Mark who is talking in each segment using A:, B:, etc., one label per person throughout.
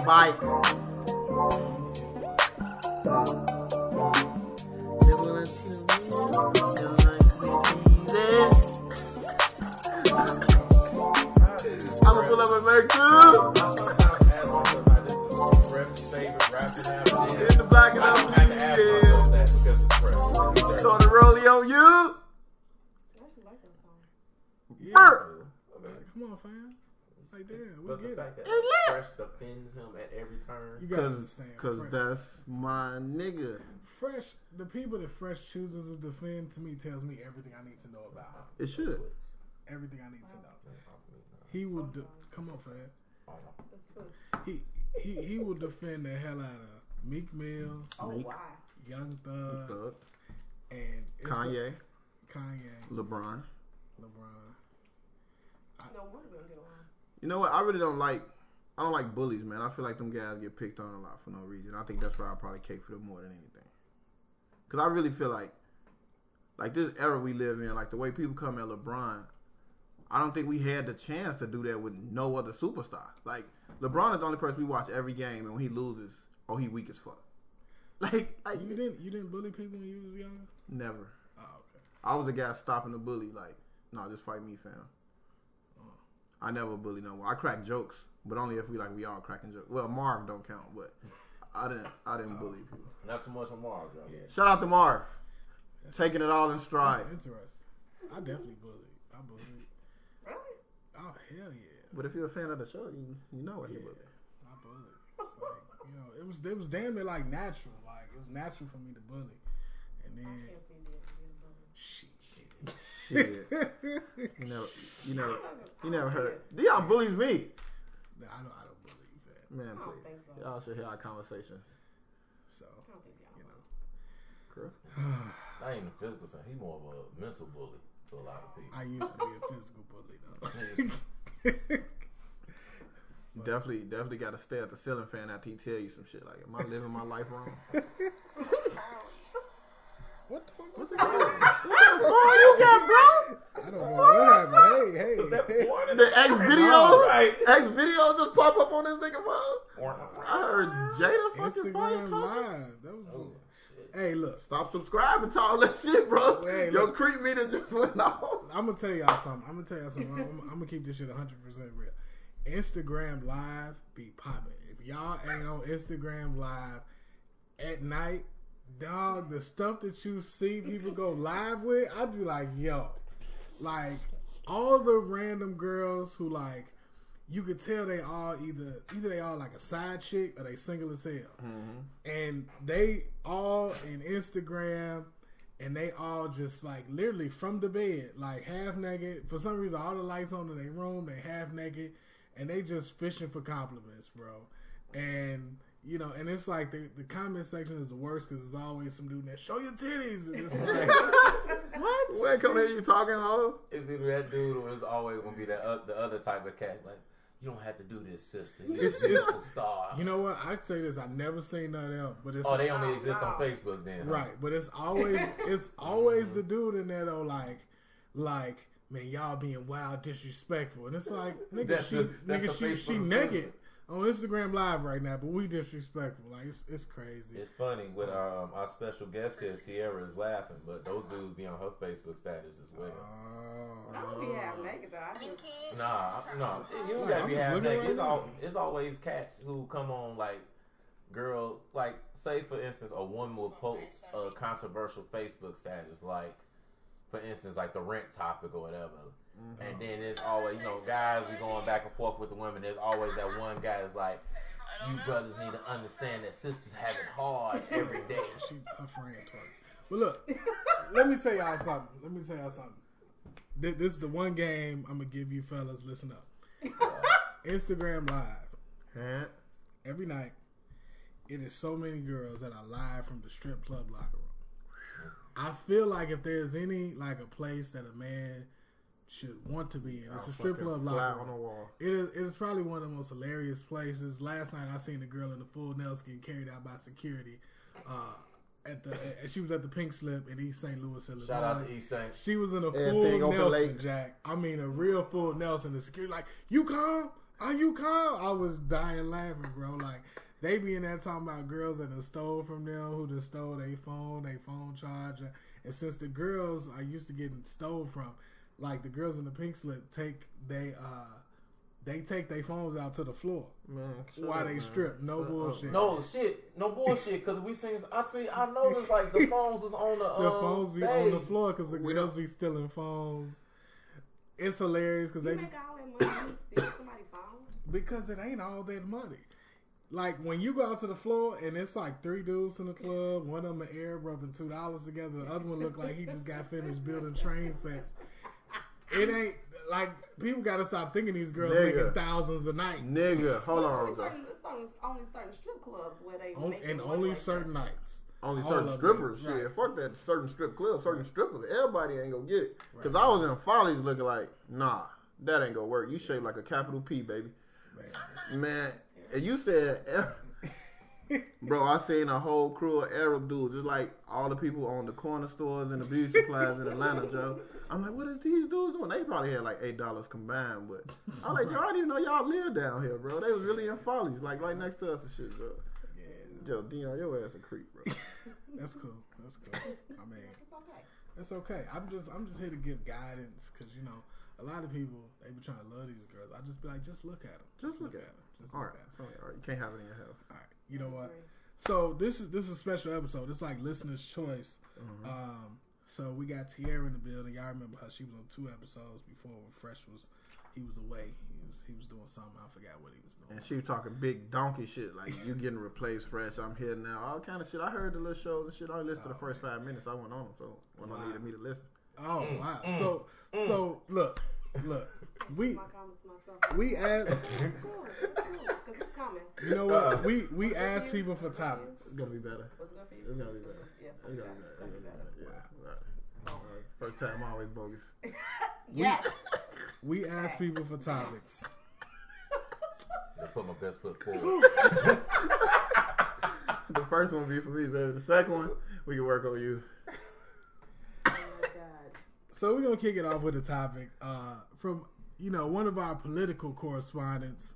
A: Bye. I'm gonna pull up and make two. In the back of the so the rollie on you.
B: Yeah. Come on, fam. Like damn, we
C: But the
B: get
C: fact
B: it.
C: that Fresh defends him at every turn.
B: You gotta understand.
A: Cause
B: Fresh.
A: that's my nigga.
B: Fresh, the people that Fresh chooses to defend to me tells me everything I need to know about him.
A: It should.
B: Everything I need to know. He would come on, fam. He will defend the hell out of Meek Mill, Young Thug, and
A: Kanye,
B: LeBron.
A: You know what? I really don't like. I don't like bullies, man. I feel like them guys get picked on a lot for no reason. I think that's why I probably cake for them more than anything. Cause I really feel like this era we live in, like the way people come at LeBron, I don't think we had the chance to do that with no other superstar. Like LeBron is the only person we watch every game, and when he loses, he weak as fuck. Like
B: you didn't bully people when you was younger?
A: Never.
B: Oh, okay.
A: I was the guy stopping the bully. Like, no, just fight me, fam. I never bully no more. I crack jokes, but only if we all cracking jokes. Well, Marv don't count, but I didn't bully people.
C: Not too much on Marv, though.
A: Yeah. Shout out to Marv, taking it all in stride.
B: That's interesting. I definitely bullied. I bullied.
D: Really?
B: Oh hell yeah!
A: But if you're a fan of the show, you know what he bullied.
B: I bullied. It's like, it was damn near like natural. Like it was natural for me to bully, and then shit. You
A: never heard. Dion bullies me.
B: No, I don't bully you, fam.
A: Man, please.
D: So.
A: Y'all should hear our conversations.
B: So,
A: Girl.
C: Not even a physical side. He's more of a mental bully to a lot of people.
B: I used to be a physical bully though.
A: Definitely got to stare at the ceiling fan after he tell you some shit. Like, am I living my life wrong?
B: What the fuck?
A: What's the phone you got, bro?
B: I don't know what happened. Hey.
A: The X videos, X videos just pop up on this nigga phone. I heard Jada fucking fire
B: Instagram
A: talking.
B: Live. That was. Hey, look.
A: Stop subscribing to all that shit, bro.
B: Hey,
A: Your
B: look.
A: creep meter just went off.
B: I'm gonna tell y'all something. I'm gonna keep this shit 100% real. Instagram Live be popping. If y'all ain't on Instagram Live at night, dog, the stuff that you see people go live with, I'd be like, yo, like all the random girls who like, you could tell they all either they all like a side chick or they single as hell, and they all in Instagram. And they all just like literally from the bed, like half naked. For some reason, all the lights on in their room, they half naked, and they just fishing for compliments, bro. And and it's like the comment section is the worst because there's always some dude that show your titties, and it's like, what?
A: When come here, you talking, ho?
C: It's either that dude or it's always gonna be the other type of cat. Like, you don't have to do this, sister. You're a star.
B: You know what? I'd say this. I've never seen none else, but it's
C: they only exist on Facebook then, huh?
B: Right? But it's always the dude in there though, like man, y'all being wild, disrespectful, and it's like nigga, she naked on Instagram Live right now, but we disrespectful. Like it's crazy.
C: It's funny with our special guest here, Tiara is laughing, but those dudes be on her Facebook status as well.
D: I don't be half naked though.
C: No, you don't gotta be half naked. It's always cats who come on like girl, like say for instance, a woman will post a controversial Facebook status, like for instance, like the rent topic or whatever. And then there's always, guys be going back and forth with the women. There's always that one guy that's like, you brothers need to understand that sisters have it hard every day.
B: Her friend twerk. But look, let me tell y'all something. This is the one game I'm going to give you fellas. Listen up. Instagram Live. Every night, it is so many girls that are live from the strip club locker room. I feel like if there's any, like a place that a man should want to be in, it's a strip club locker room. On the wall. It is probably one of the most hilarious places. Last night I seen a girl in the full nails getting carried out by security. She was at the Pink Slip in East St. Louis, Illinois.
C: Shout out to East St.
B: She was in a full Nelson, Jack. I mean, a real full Nelson. The security like, you come? Are you calm? I was dying laughing, bro. Like, they be in there talking about girls that done stole from them, who done stole their phone charger. And since the girls are used to getting stole from, like the girls in the pink slip take they take their phones out to the floor while they strip. No bullshit.
C: No bullshit. Because I noticed like the phones was on the
B: phones be
C: stage.
B: on the floor because the girls be stealing phones. It's hilarious because they
D: make all that money and steal somebody's phone
B: because it ain't all that money. Like when you go out to the floor and it's like 3 dudes in the club, one of them an Arab rubbing $2 together, the other one look like he just got finished building train sets. It ain't like people gotta stop thinking these girls making thousands a night.
A: Nigga, hold on.
D: It's only certain strip clubs where they
B: and only certain nights.
A: Only certain strippers. Shit, right. Fuck that. Certain strip clubs, certain strippers. Everybody ain't gonna get it. Because I was in Follies looking like, nah, that ain't gonna work. You shaped like a capital P, baby. Man, and you said, bro, I seen a whole crew of Arab dudes. It's like all the people on the corner stores and the beauty supplies in Atlanta, Joe. I'm like, what is these dudes doing? They probably had like $8 combined, but I'm like, Joe, I didn't even know y'all lived down here, bro. They was really in Follies, like right next to us and shit, bro. Yeah. Joe, Dion, your ass a creep, bro.
B: That's cool. I mean, that's okay. I'm just here to give guidance because you know a lot of people they be trying to love these girls. I just be like, just look at them.
A: Just look at them. All right. You can't have it in your house.
B: All right. You know what? So this is a special episode. It's like listener's choice. Mm-hmm. So we got Tierra in the building. Y'all remember her? She was on 2 episodes before when Fresh was. He was away. He was doing something. I forgot what he was doing.
A: And she was talking big donkey shit like you getting replaced, Fresh. I'm here now. All kind of shit. I heard the little shows and shit. I only listened to the first 5 minutes. I went on them, so when I needed me to listen.
B: Oh wow. So look. We asked. You know what? We asked people for topics.
A: It's gonna be better. What's good for you? It's gonna be better. Yeah, it's gonna be better. Yeah. First time always bogus.
D: Yes.
B: We asked people for topics.
C: I put my best foot forward.
A: The first one be for me, baby. The second one, we can work on you.
D: Oh my God.
B: So we're gonna kick it off with a topic from one of our political correspondents.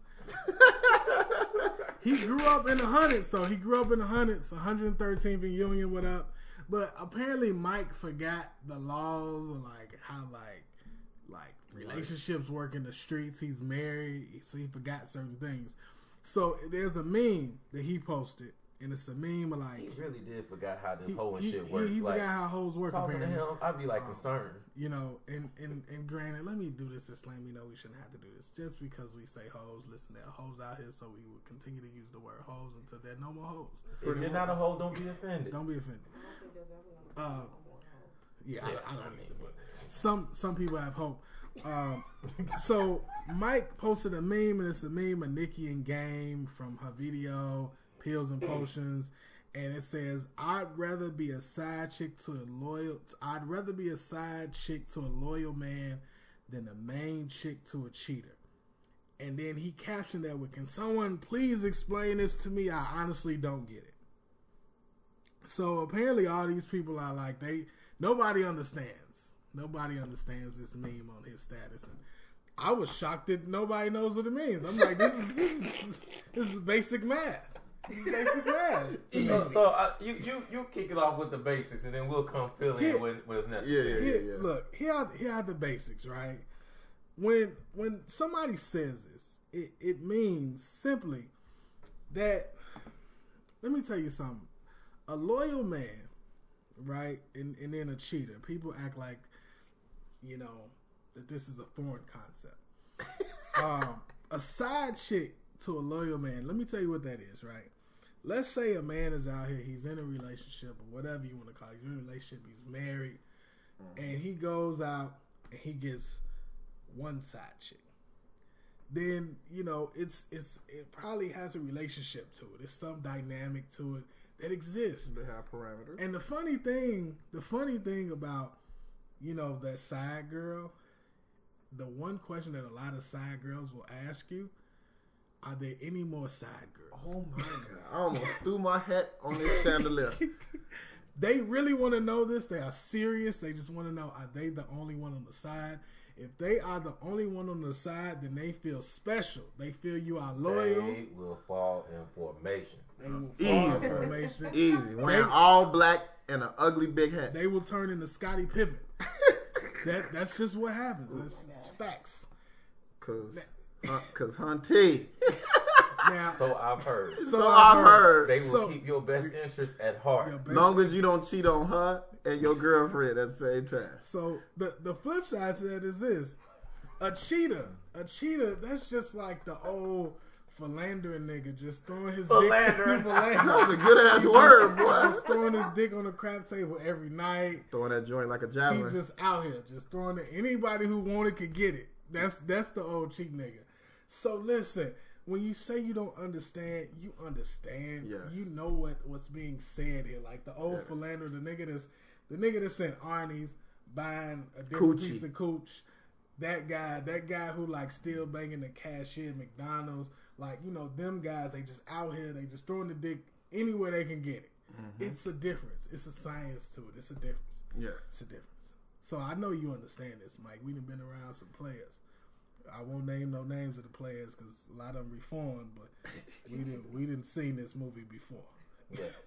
B: He grew up in the hundreds, though. He grew up in the hundreds, 113th and Union. What up? But apparently, Mike forgot the laws of how relationships work in the streets. He's married, so he forgot certain things. So there's a meme that he posted, and it's a meme of like
C: he really did forgot how this whole shit works.
B: He forgot how hoes work.
C: Talking
B: apparently.
C: to him, I'd be like concerned.
B: And granted, let me do this disclaimer. We shouldn't have to do this just because we say hoes. Listen, there are hoes out here, so we will continue to use the word hoes until there are no more hoes.
C: If you're not a hoe, don't be offended.
B: Don't be offended. Yeah, I don't either. But some people have hope. So Mike posted a meme, and it's a meme of Nikki and Game from her video Pills and Potions, and it says, I'd rather be a side chick to a loyal man than a main chick to a cheater. And then he captioned that with, can someone please explain this to me? I honestly don't get it. So apparently all these people are like, nobody understands. Nobody understands this meme on his status. And I was shocked that nobody knows what it means. I'm like, this is basic math. This is basic math.
C: So you kick it off with the basics, and then we'll come fill in when it's necessary.
B: Yeah. Look, here are the basics, right? When somebody says this, it means simply that, let me tell you something. A loyal man, right, and then a cheater. People act like, that this is a foreign concept. A side chick to a loyal man, let me tell you what that is, right? Let's say a man is out here, he's in a relationship or whatever you want to call it. He's in a relationship, he's married, and he goes out and he gets one side chick. Then, it probably has a relationship to it. There's some dynamic to it that exists.
A: They have parameters.
B: And the funny thing about, that side girl, the one question that a lot of side girls will ask you, are there any more side girls?
A: Oh my God. I almost threw my hat on this chandelier.
B: They really want to know this. They are serious. They just want to know, are they the only one on the side? If they are the only one on the side, then they feel special. They feel you are loyal.
C: They will fall in formation.
B: They will fall in formation.
A: Easy. Wearing all black and an ugly big hat.
B: They will turn into Scottie Pippen. That's just what happens. That's facts.
A: Cause Hunty.
B: Now,
C: So I've heard.
A: So I've heard.
C: They will keep your best interest at heart.
A: Long as you don't cheat on her and your girlfriend at the same time.
B: So the flip side to that is this: a cheater, that's just like the old philandering nigga, just throwing his
C: Philandering.
B: dick.
A: That was a good ass word, boy.
B: Just throwing his dick on the crap table every night.
A: Throwing that joint like a javelin.
B: He's just out here, just throwing it. Anybody who wanted could get it. That's the old cheat nigga. So listen, when you say you don't understand, you understand.
A: Yes.
B: You know what's being said here. Like the old philanderer, the nigga that's in Arnie's buying a different
A: Coochie.
B: piece of cooch. That guy who like still banging the cashier at McDonald's. Like, you know, them guys, they just out here, they just throwing the dick anywhere they can get it. Mm-hmm. It's a difference. It's a science to it. It's a difference.
A: Yes.
B: It's a difference. So I know you understand this, Mike. We done been around some players. I won't name no names of the players because a lot of them reformed, but we didn't seen this movie before.
C: Yes.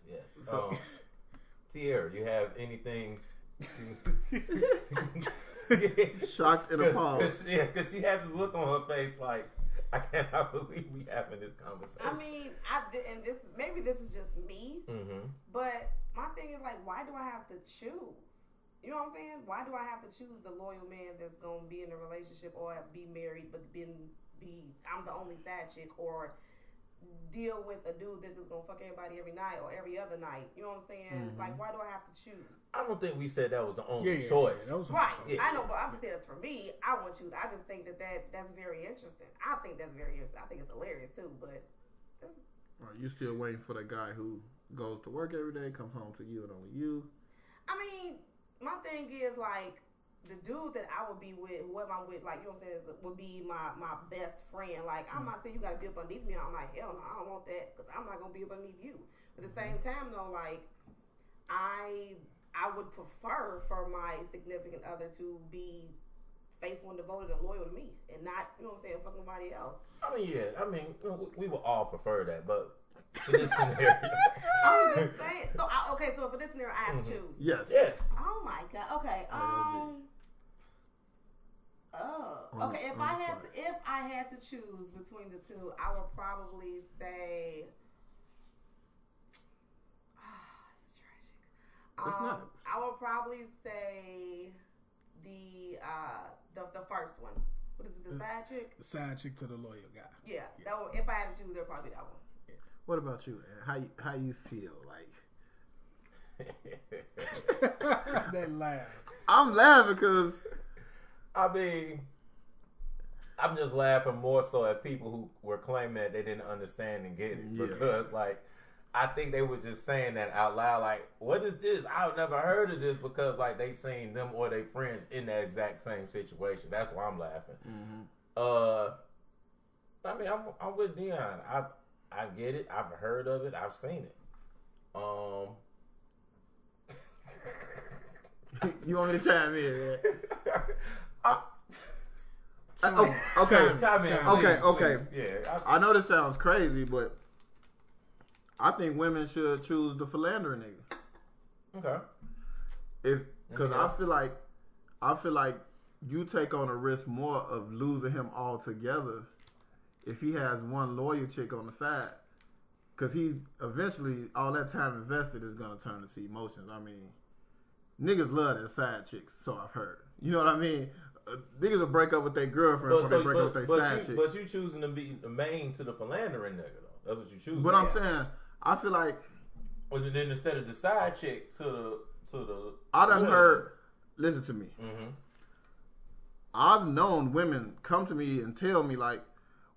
C: So, Tierra, you have anything?
A: Shocked and appalled.
C: Because she has this look on her face like, I cannot believe we having this conversation.
D: I mean, maybe this is just me, but my thing is like, why do I have to choose? You know what I'm saying? Why do I have to choose the loyal man that's gonna be in a relationship or be married, but I'm the only side chick, or deal with a dude that's just gonna fuck everybody every night or every other night? You know what I'm saying?
A: Mm-hmm.
D: Like, why do I have to choose?
C: I don't think we said that was the only choice.
B: That was
D: Right.
C: Yeah.
D: I know, but I'm just saying that's for me. I won't choose. I just think that's very interesting. I think that's very interesting. I think it's hilarious too, but
A: Right, you still waiting for the guy who goes to work every day, comes home to you and only you.
D: I mean, my thing is like the dude that I would be with, whoever I'm with, like, you know what I'm saying, would be my best friend. Like, I'm not saying you gotta be up underneath me. I'm like, hell no, I don't want that because I'm not gonna be up underneath you. But at the same time, though, like, I would prefer for my significant other to be faithful and devoted and loyal to me, and not, you know what I'm saying, fuck nobody else.
C: We would all prefer that, but for this scenario,
D: I'm just saying. So, so for this scenario, I have to choose.
C: yes.
D: Oh my god. Okay. Okay. If I had to choose between the two, I would probably say. This is tragic.
A: It's not.
D: I would probably say the first one. What is it? The side chick.
B: The side chick to the loyal guy.
D: Yeah. If I had to choose, it'd probably be that one.
A: What about you, man? How you feel like?
B: That laugh.
A: I'm laughing because
C: I'm just laughing more so at people who were claiming that they didn't understand and get it because, like, I think they were just saying that out loud. Like, what is this? I've never heard of this because, like, they seen them or their friends in that exact same situation. That's why I'm laughing. I'm with Dion. I get it. I've heard of it. I've seen it.
A: You want me to chime in, man?
C: Chime in,
A: okay.
C: Yeah,
A: I know this sounds crazy, but I think women should choose the philandering nigga.
C: Okay.
A: Because I feel like you take on a risk more of losing him altogether if he has one loyal chick on the side. Because he eventually, all that time invested is going to turn into emotions. I mean, niggas love their side chicks, so I've heard. You know what I mean? Niggas will break up with their girlfriend before they break up with their side chick.
C: But you choosing to be the main to the philandering nigga, though. That's what you choose.
A: But I'm saying, I feel like...
C: Well, then instead of the side chick to the...
A: I done heard... Listen to me.
C: Mm-hmm.
A: I've known women come to me and tell me, like,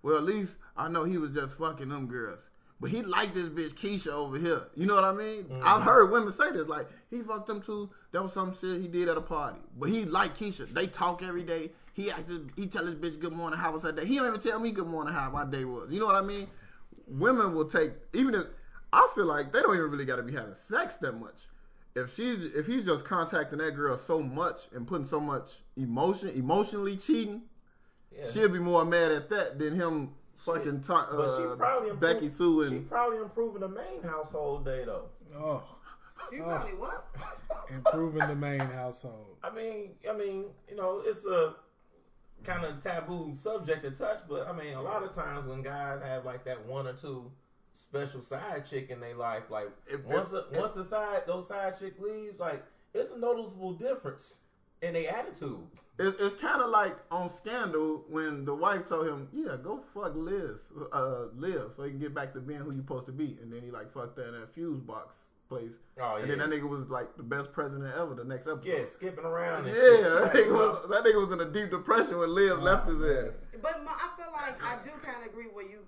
A: well, at least I know he was just fucking them girls. But he liked this bitch Keisha over here. You know what I mean? Mm-hmm. I've heard women say this. Like, he fucked them too. That was some shit he did at a party. But he liked Keisha. They talk every day. He tell his bitch good morning, how was that day. He don't even tell me good morning, how my day was. You know what I mean? Women will take, even if, I feel like they don't even really got to be having sex that much. if he's just contacting that girl so much and putting so much emotionally cheating, she'll be more mad at that than him fucking Becky Sue and
C: she probably improving the main household day though.
B: Oh.
D: You probably what?
B: Improving the main household.
C: I mean, it's a kind of taboo subject to touch, but I mean, a lot of times when guys have like that one or two special side chick in their life, like once those side chick leaves, like it's a noticeable difference in their attitude.
A: It's kind of like on Scandal when the wife told him, "Yeah, go fuck Liv, so you can get back to being who you supposed to be," and then he like fucked her in that fuse box place. Oh, and then that nigga was like the best president ever the next episode.
C: Yeah, skipping around and
A: shit. That nigga was in a deep depression when Liv left his ass.
D: But I feel like I do kind of agree where you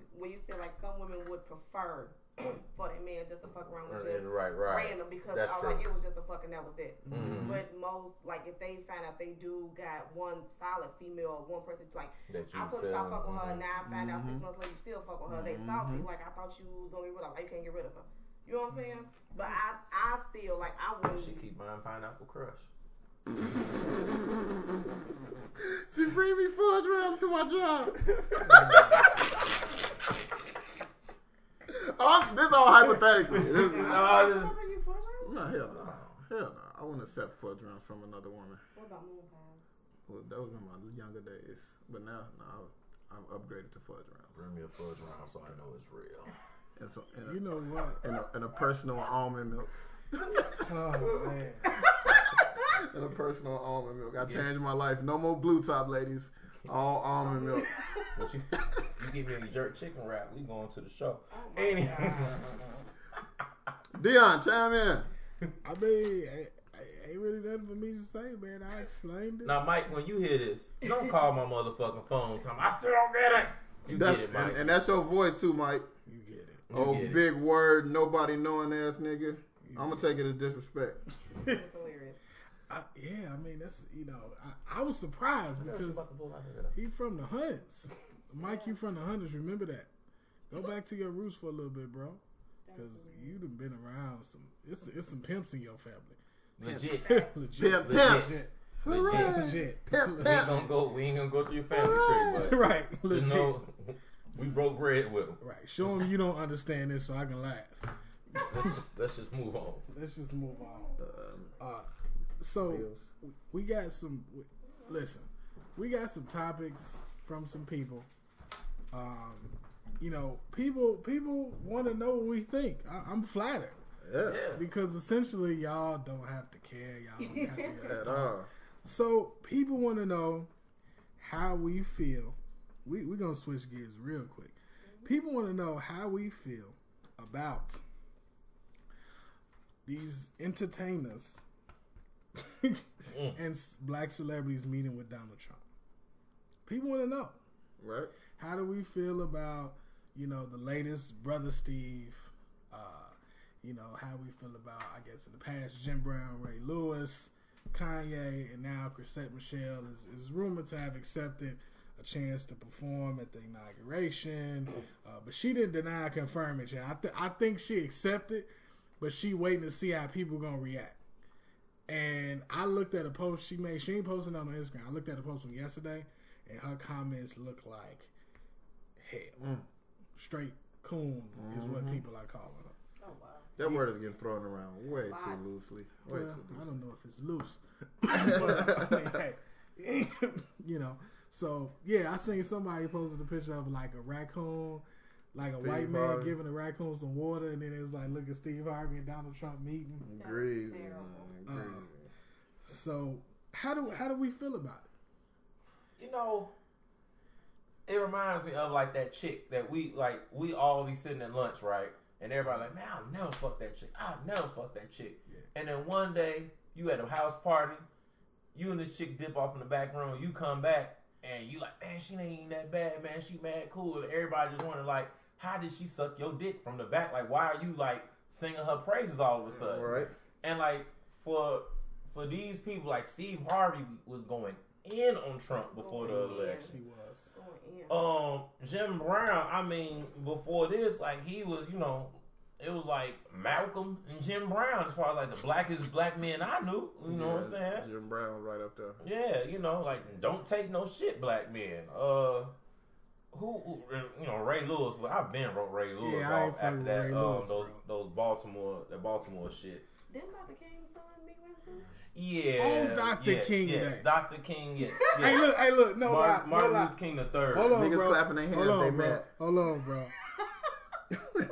D: said like some women would prefer for that man just to fuck around with just random because like it was just a fuck and that was it. Mm-hmm. But most like if they find out they do got one solid female or one person like I told you stop fuck with her, now I find out 6 months later you still fuck with her. They salty like I thought you was gonna get rid of her. You can't get rid of her. You know what I'm saying? But I still like I wouldn't.
C: She keep buying Pineapple Crush.
A: She bring me fudge rounds to my job. This is all hypothetical. No, hell no. I wouldn't accept fudge rounds from another woman.
D: What about moon pies?
A: Well, that was in my younger days, but now I'm upgraded to fudge rounds.
C: Bring me a fudge round so I know it's real.
A: And so,
B: you know what?
A: And a personal almond milk.
B: Oh man.
A: And a personal almond milk. I changed my life. No more blue top, ladies. All almond milk.
C: But you give me a jerk chicken wrap, we going to the show. Anyway.
A: Dion, chime in.
B: I mean, ain't really nothing for me to say, man. I explained it.
C: Now, Mike, when you hear this, don't call my motherfucking phone. Tell me, I still don't get it. You get it, Mike.
A: And that's your voice too, Mike.
B: You get it.
A: Big word, nobody knowing ass nigga. I'm gonna take it as disrespect.
D: That's hilarious.
B: I mean that's I was surprised because he from the Hunts. Mike, you from the Hunters. Remember that. Go back to your roots for a little bit, bro. Because you done been around some. It's some pimps in your family.
C: Legit.
B: Legit.
C: We ain't gonna go through your family tree, but
B: right. Legit.
C: We broke bread with them.
B: Right. Show them you don't understand this so I can laugh.
C: Let's just move on.
B: Let's just move on. So we got some. Listen, we got some topics from some people. People want to know what we think. I'm flattered.
A: Yeah.
B: Because essentially, y'all don't have to care. Y'all don't have to understand. So people want to know how we feel. We're going to switch gears real quick. People want to know how we feel about these entertainers and black celebrities meeting with Donald Trump. People want to know.
A: Right.
B: How do we feel about, the latest Brother Steve? How we feel about, I guess, in the past, Jim Brown, Ray Lewis, Kanye, and now Chrisette Michele is rumored to have accepted a chance to perform at the inauguration, but she didn't deny or confirm it yet. I think she accepted, but she waiting to see how people gonna react. And I looked at a post she made. She ain't posting on Instagram. I looked at a post from yesterday, and her comments look like hell. Straight coon is what people are calling her.
D: Oh wow.
A: That word is getting thrown around way too loosely. Too loosely.
B: I don't know if it's loose, but I mean, hey, So yeah, I seen somebody posted a picture of like a raccoon, like Steve a white man Harvey giving a raccoon some water, and then it was like, look at Steve Harvey and Donald Trump meeting.
A: Greasy.
B: So how do we feel about
C: it? It reminds me of like that chick that we all be sitting at lunch, right? And everybody like, man, I'll never fuck that chick. I'll never fuck that chick. Yeah. And then one day you at a house party, you and this chick dip off in the back room, you come back. And you like, man, she ain't that bad, man. She mad cool. And everybody just wondering, like, how did she suck your dick from the back? Like, why are you, like, singing her praises all of a sudden?
A: Right.
C: And, like, for these people, like, Steve Harvey was going in on Trump before the election.
B: He was.
C: Jim Brown, I mean, before this, like, he was, it was like Malcolm and Jim Brown as far as like the blackest black men I knew. You know what I'm saying?
A: Jim Brown was right up there.
C: Yeah, you know, like don't take no shit, black men. Who you know, Ray Lewis. Well, I've been wrote Ray Lewis off after that. Those Baltimore shit.
D: Didn't Dr. King's son meet with him too?
C: Yeah.
B: On Dr. King Day.
C: Dr. King. Yeah.
B: Hey, look. No lie.
C: Martin Luther King III.
B: Hold on,
A: niggas
B: bro.
A: clapping their hands. They mad.
B: Hold on, bro.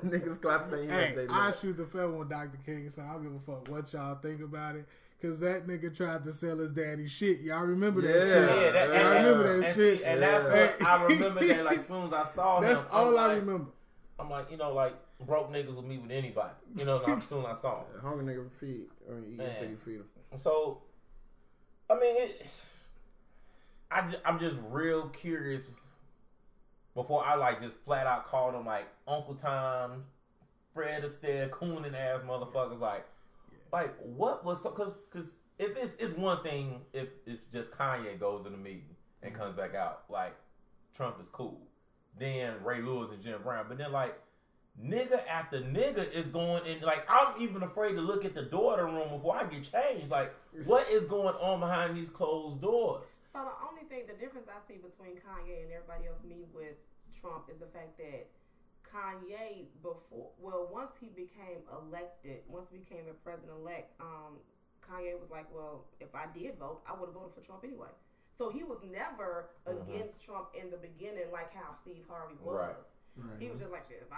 A: Niggas clapping their hands. They
B: I
A: mad.
B: shoot the film on Dr. King, so I don't give a fuck what y'all think about it. Cause that nigga tried to sell his daddy shit. Y'all remember that shit?
C: Yeah,
B: I remember that shit.
C: And that's what I remember that. Like, as soon as I saw him,
B: that's all I remember.
C: I'm like, you know, like broke niggas will meet with anybody. You know, as soon as I saw him.
A: Hungry nigga feed. Eat feed him.
C: So, I mean, I'm just real curious. Before I like just flat out called him like Uncle Tom, Fred Astaire, cooning ass motherfuckers. Like what was because if it's one thing if it's just Kanye goes in the meeting and comes back out like Trump is cool, then Ray Lewis and Jim Brown, but then like nigga after nigga is going in. Like I'm even afraid to look at the door of the room before I get changed. Like what is going on behind these closed doors?
D: So the difference I see between Kanye and everybody else meeting with Trump is the fact that Kanye once he became the president-elect, Kanye was like, well, if I did vote, I would have voted for Trump anyway. So he was never against Trump in the beginning like how Steve Harvey was. Right. He was just like, shit, if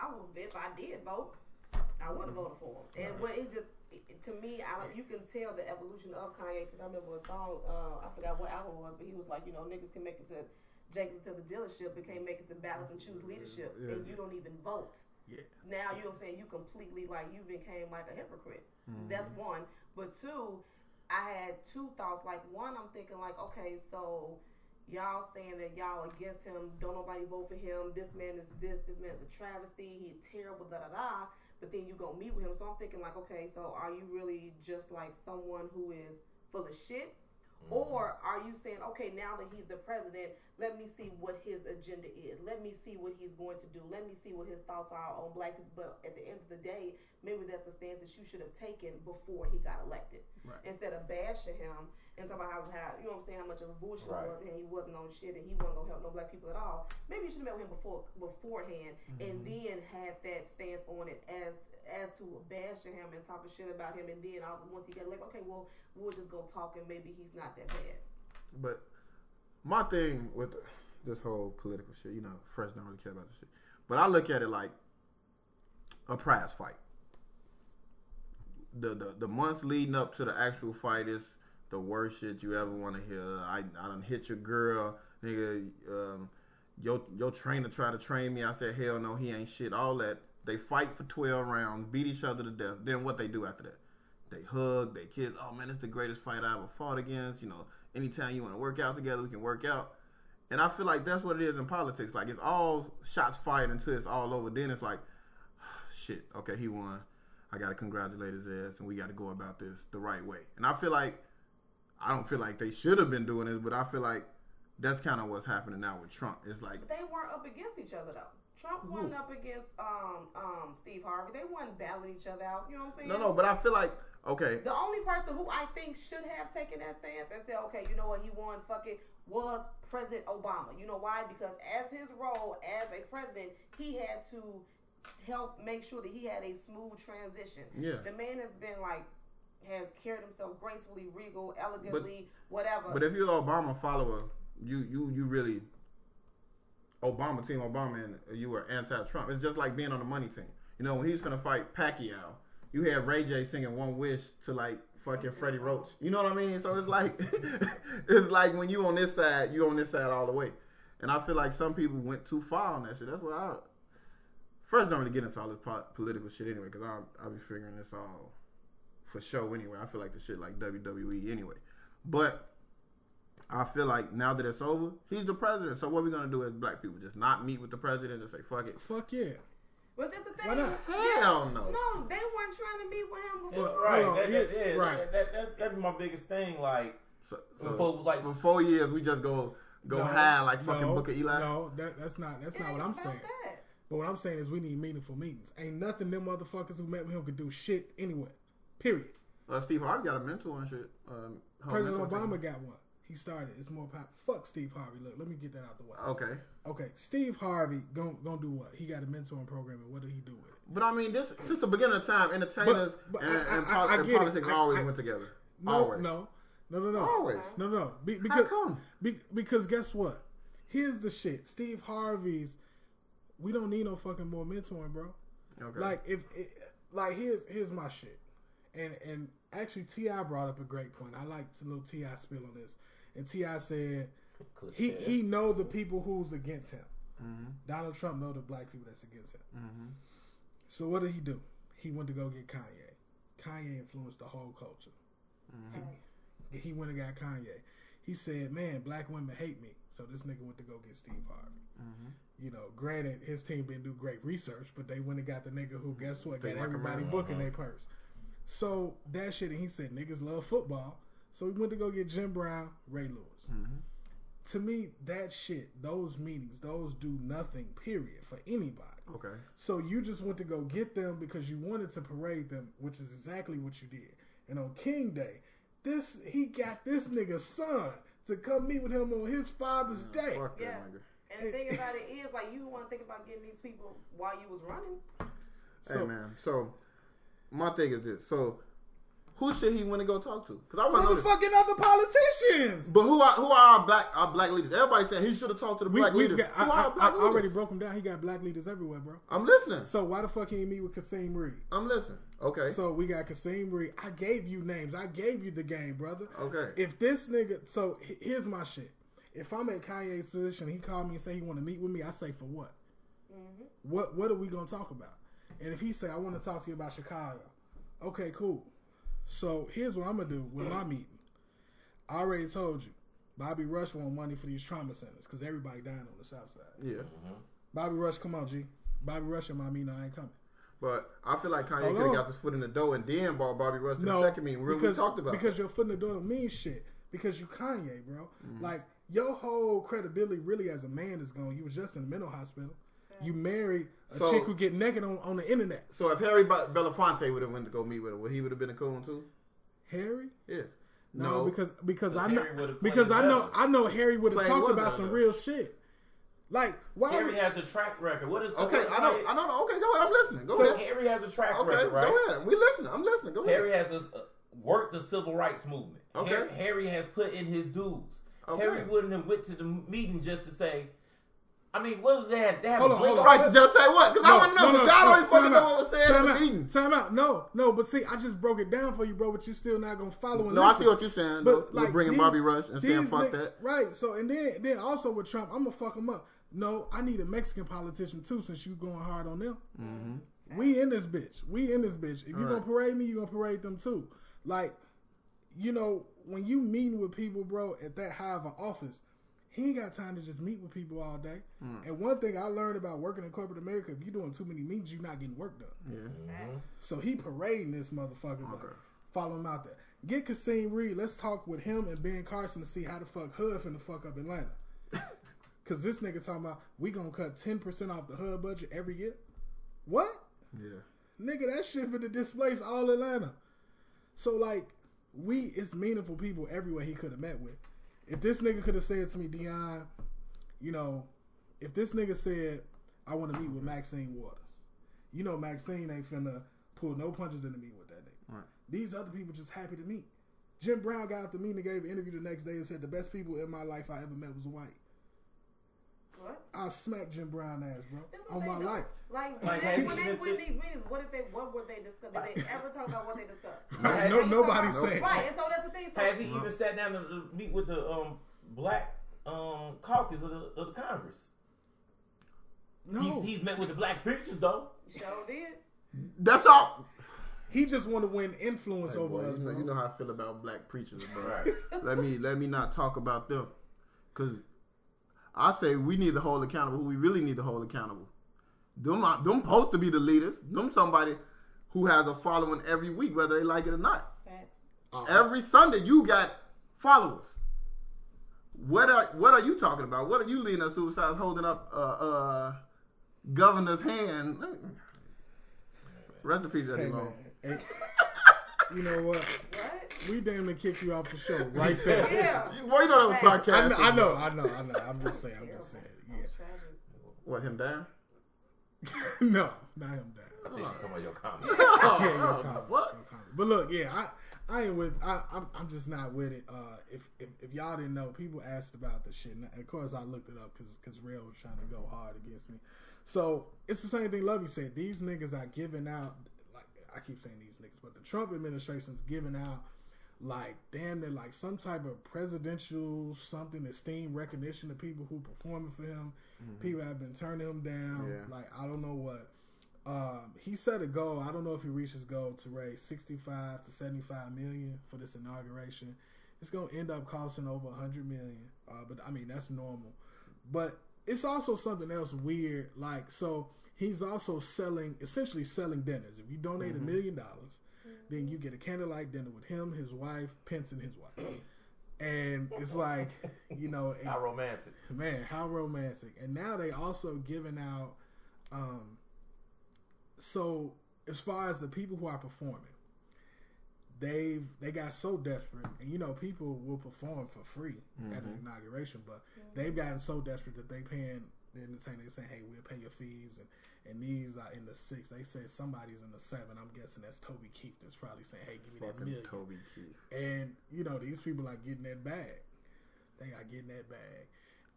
D: I did vote, I would have voted for him. And what it just, to me, you can tell the evolution of Kanye, because I remember a song, I forgot what album it was, but he was like, you know, niggas can make it to Jackson to the dealership, but can't make it to ballots and choose leadership, and you don't even vote. Yeah. Now you know what I'm saying, you completely you became like a hypocrite. That's one. But two, I had two thoughts. Like one, I'm thinking like, okay, so y'all saying that y'all against him, don't nobody vote for him, this man is a travesty, he's terrible, da. But then you go meet with him. So I'm thinking like, okay, so are you really just like someone who is full of shit? Or are you saying, okay, now that he's the president, let me see what his agenda is. Let me see what he's going to do. Let me see what his thoughts are on black people. But at the end of the day, maybe that's the stance that you should have taken before he got elected. Right. Instead of bashing him and talking about how you know what I'm saying, how much of a bullshit it was, and he wasn't on shit and he wasn't going to help no black people at all. Maybe you should have met with him beforehand and then had that stance on it as to bashing him and talking shit about him, and then once he got elected, okay, well, we'll just go talk and maybe he's not that bad.
A: But my thing with this whole political shit, you know, Fresh don't really care about this shit, but I look at it like a prize fight. The months leading up to the actual fight is the worst shit you ever want to hear. I done hit your girl, nigga. Your trainer tried to train me. I said, hell no, he ain't shit. All that. They fight for 12 rounds, beat each other to death. Then what they do after that? They hug, they kiss. Oh man, it's the greatest fight I ever fought against. You know, anytime you want to work out together, we can work out. And I feel like that's what it is in politics. Like it's all shots fired until it's all over. Then it's like, shit, okay, he won. I got to congratulate his ass, and we got to go about this the right way. And I don't feel like they should have been doing this, but I feel like that's kind of what's happening now with Trump. It's like
D: they weren't up against each other though. Trump wasn't up against Steve Harvey. They wasn't battling each other out. You know what I'm saying?
A: No, but I feel like, okay.
D: The only person who I think should have taken that stance and said, okay, you know what, he won, fuck it, was President Obama. You know why? Because as his role as a president, he had to help make sure that he had a smooth transition. Yeah. The man has been has carried himself gracefully, regal, elegantly, whatever.
A: But if you're an Obama follower, you really... Obama, Team Obama, and you were anti-Trump. It's just like being on the money team. You know, when he was going to fight Pacquiao, you had Ray J singing One Wish to like fucking Freddie Roach. You know what I mean? So it's like, it's like when you on this side, you on this side all the way. And I feel like some people went too far on that shit. That's why first don't really get into all this political shit anyway, because I'll be figuring this all for show anyway. I feel like the shit like WWE anyway. But I feel like now that it's over, he's the president. So what are we going to do as black people? Just not meet with the president and say, fuck it?
B: Fuck yeah.
D: But that's the thing.
B: Why not?
A: Hell no.
D: No, they weren't trying to meet with him before.
C: Right. That's my biggest thing. Like,
A: for 4 years, we just go high like fucking Booker Eli.
B: No, that's not what I'm saying. But what I'm saying is we need meaningful meetings. Ain't nothing them motherfuckers who met with him could do shit anywhere. Period.
A: Steve Harvey got a mentor and shit.
B: President Obama got one. He started. It's more pop. Fuck Steve Harvey. Look, let me get that out the way. Okay. Steve Harvey gonna do what? He got a mentoring program, and what did he do with it?
A: But I mean, this since the beginning of time, entertainers and politics always went together. Always.
B: No.
A: Always.
B: No.
A: How come?
B: Because guess what? Here's the shit. Steve Harvey's. We don't need no fucking more mentoring, bro. Okay. Here's my shit. And actually T.I. brought up a great point. I like to little T.I. spill on this. And T.I. said he know the people who's against him. Mm-hmm. Donald Trump know the black people that's against him. Mm-hmm. So what did he do? He went to go get Kanye. Kanye influenced the whole culture. Mm-hmm. He went and got Kanye. He said, man, black women hate me. So this nigga went to go get Steve Harvey. Mm-hmm. You know, granted, his team didn't do great research, but they went and got the nigga who, guess what, got everybody booking their purse. So that shit, and he said niggas love football. So he went to go get Jim Brown, Ray Lewis. Mm-hmm. To me, that shit, those meetings, those do nothing, period, for anybody.
A: Okay.
B: So you just went to go get them because you wanted to parade them, which is exactly what you did. And on King Day, he got this nigga's son to come meet with him on his father's day.
A: Fuck that nigga.
D: And the thing about it is, like, you want to think about getting these people while you was running.
A: Hey, man. So, my thing is this. So, who should he want to go talk to? Because I want to know
B: fucking other politicians.
A: But who are our black leaders? Everybody saying he should have talked to the black leaders.
B: I already broke him down. He got black leaders everywhere, bro.
A: I'm listening.
B: So why the fuck he ain't meet with Kasim Reed?
A: I'm listening. Okay.
B: So we got Kasim Reed. I gave you names. I gave you the game, brother.
A: Okay.
B: If this nigga, so here's my shit. If I'm at Kanye's position, he called me and say he want to meet with me, I say for what? Mm-hmm. What are we gonna talk about? And if he say I want to talk to you about Chicago, okay, cool. So here's what I'm gonna do with my meeting. I already told you, Bobby Rush want money for these trauma centers because everybody dying on the South Side.
A: Yeah.
B: Mm-hmm. Bobby Rush, come on, G. Bobby Rush in my meeting, I ain't coming.
A: But I feel like Kanye could have got this foot in the door and then brought Bobby Rush to the second meeting. We talked about
B: because your foot in the door don't mean shit. Because you Kanye, bro. Mm-hmm. Like your whole credibility really as a man is gone. You was just in a mental hospital. You married a chick who get naked on the internet.
A: So if Harry Belafonte would have went to go meet with him, would he would have been a coon too?
B: Harry?
A: Yeah.
B: No, because I know Harry would have talked about some real shit. Like why?
C: Harry has a track record. What is
A: I know. Okay, go ahead. I'm listening. Go ahead.
C: Harry has a track record, right?
A: Go ahead. We listening. I'm listening. Go ahead.
C: Harry has worked the civil rights movement.
A: Okay.
C: Harry has put in his dues.
A: Okay.
C: Harry wouldn't have went to the meeting just to say. I mean, what was that? They have
B: hold
C: a blink
B: on.
A: Right to just say what? Because I want to know. Because y'all don't even fucking know what was said in the meeting.
B: Time out. No. But see, I just broke it down for you, bro. But you still not gonna follow and
A: No,
B: listen.
A: I see what you're saying. But like, bringing Bobby Rush and saying fuck that.
B: Right. So and then also with Trump, I'm gonna fuck him up. No, I need a Mexican politician too. Since you going hard on them, we in this bitch. If you gonna parade me, you gonna parade them too. Like, you know, when you meeting with people, bro, at that high of an office. He ain't got time to just meet with people all day. And one thing I learned about working in corporate America, if you're doing too many meetings, you're not getting work done.
A: Yeah.
B: Mm-hmm. So he parading this motherfucker. Like, follow him out there. Get Kasim Reed. Let's talk with him and Ben Carson to see how the fuck HUD finna fuck up Atlanta. Because this nigga talking about we gonna cut 10% off the HUD budget every year. What?
A: Yeah.
B: Nigga, that shit finna displace all Atlanta. So like, it's meaningful people everywhere he could have met with. If this nigga could have said to me, Dion, you know, if this nigga said, I want to meet with Maxine Waters, you know Maxine ain't finna pull no punches in the meeting with that nigga.
A: Right.
B: These other people just happy to meet. Jim Brown got out the meeting and gave an interview the next day and said the best people in my life I ever met was white.
D: What?
B: I smacked Jim Brown ass, bro, on my life.
D: Like when they win these meetings, what would they discuss? Did they ever talk about what they discussed?
B: Right. Nobody's saying.
D: Right, and so that's the thing.
C: Has he even sat down to meet with the black caucus of the Congress?
B: No.
C: He's met with the black preachers though.
D: Sure did.
A: That's all.
B: He just want to win influence over us, bro.
A: You know how I feel about black preachers, bro. Right. let me not talk about them, because I say we need to hold accountable who we really need to hold accountable. Them supposed to be the leaders. Them somebody who has a following every week, whether they like it or not.
D: Facts.
A: Every Sunday you got followers. What are you talking about? What are you leading us suicides holding up governor's hand. Rest in peace, Eddie Long.
B: Hey, you know what?
D: What?
B: We damn near kick you off the show right there.
D: Yeah.
A: Boy, you know that was sarcastic.
B: I know. I'm just saying. Yeah.
A: What, him down?
B: No, not him down.
C: I think she's talking about your comment.
B: Yeah, your comment.
A: What?
B: Your comment. But look, yeah, I ain't with. I'm just not with it. If y'all didn't know, people asked about the shit. And of course, I looked it up because Real was trying to go hard against me. So it's the same thing Lovey said. These niggas are giving out. Like I keep saying these niggas, but the Trump administration's giving out like damn near like some type of presidential something, esteem recognition to people who performing for him. Mm-hmm. People have been turning him down. Yeah. Like I don't know what. He set a goal. I don't know if he reached his goal to raise 65 to 75 million for this inauguration. It's gonna end up costing over 100 million. But I mean that's normal. But it's also something else weird. Like so, he's also essentially selling dinners. If you donate $1 million, then you get a candlelight dinner with him, his wife, Pence, and his wife. And it's like, you know,
C: how romantic,
B: man, how romantic. And now they also giving out. So as far as the people who are performing, they got so desperate, and you know people will perform for free at an inauguration, but they've gotten so desperate that they paying the entertainer. They're saying, "Hey, we'll pay your fees," and these are in the 6. They said somebody's in the 7. I'm guessing that's Toby Keith. That's probably saying, "Hey, give me that $1 million."
A: Toby Keith.
B: And you know these people are getting that bag. They are getting that bag,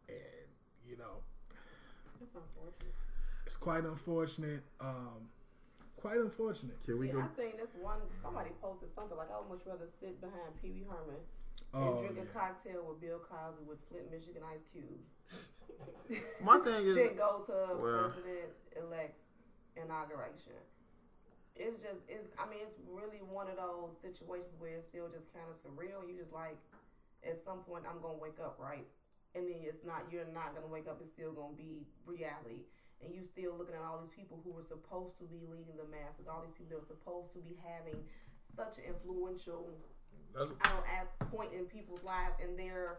B: and you know,
D: That's unfortunate.
B: it's quite unfortunate. Quite unfortunate.
A: Can we go?
D: I seen this one. Somebody posted something like, "I would much rather sit behind Pee Wee Herman and drink a cocktail with Bill Cosby with Flint, Michigan ice cubes."
A: My thing is,
D: then go to President-elect's inauguration. It's really one of those situations where it's still just kind of surreal. You just like, at some point, I'm gonna wake up, right? And then you're not gonna wake up. It's still gonna be reality. And you still looking at all these people who were supposed to be leading the masses, all these people that were supposed to be having such an influential point in people's lives, and they're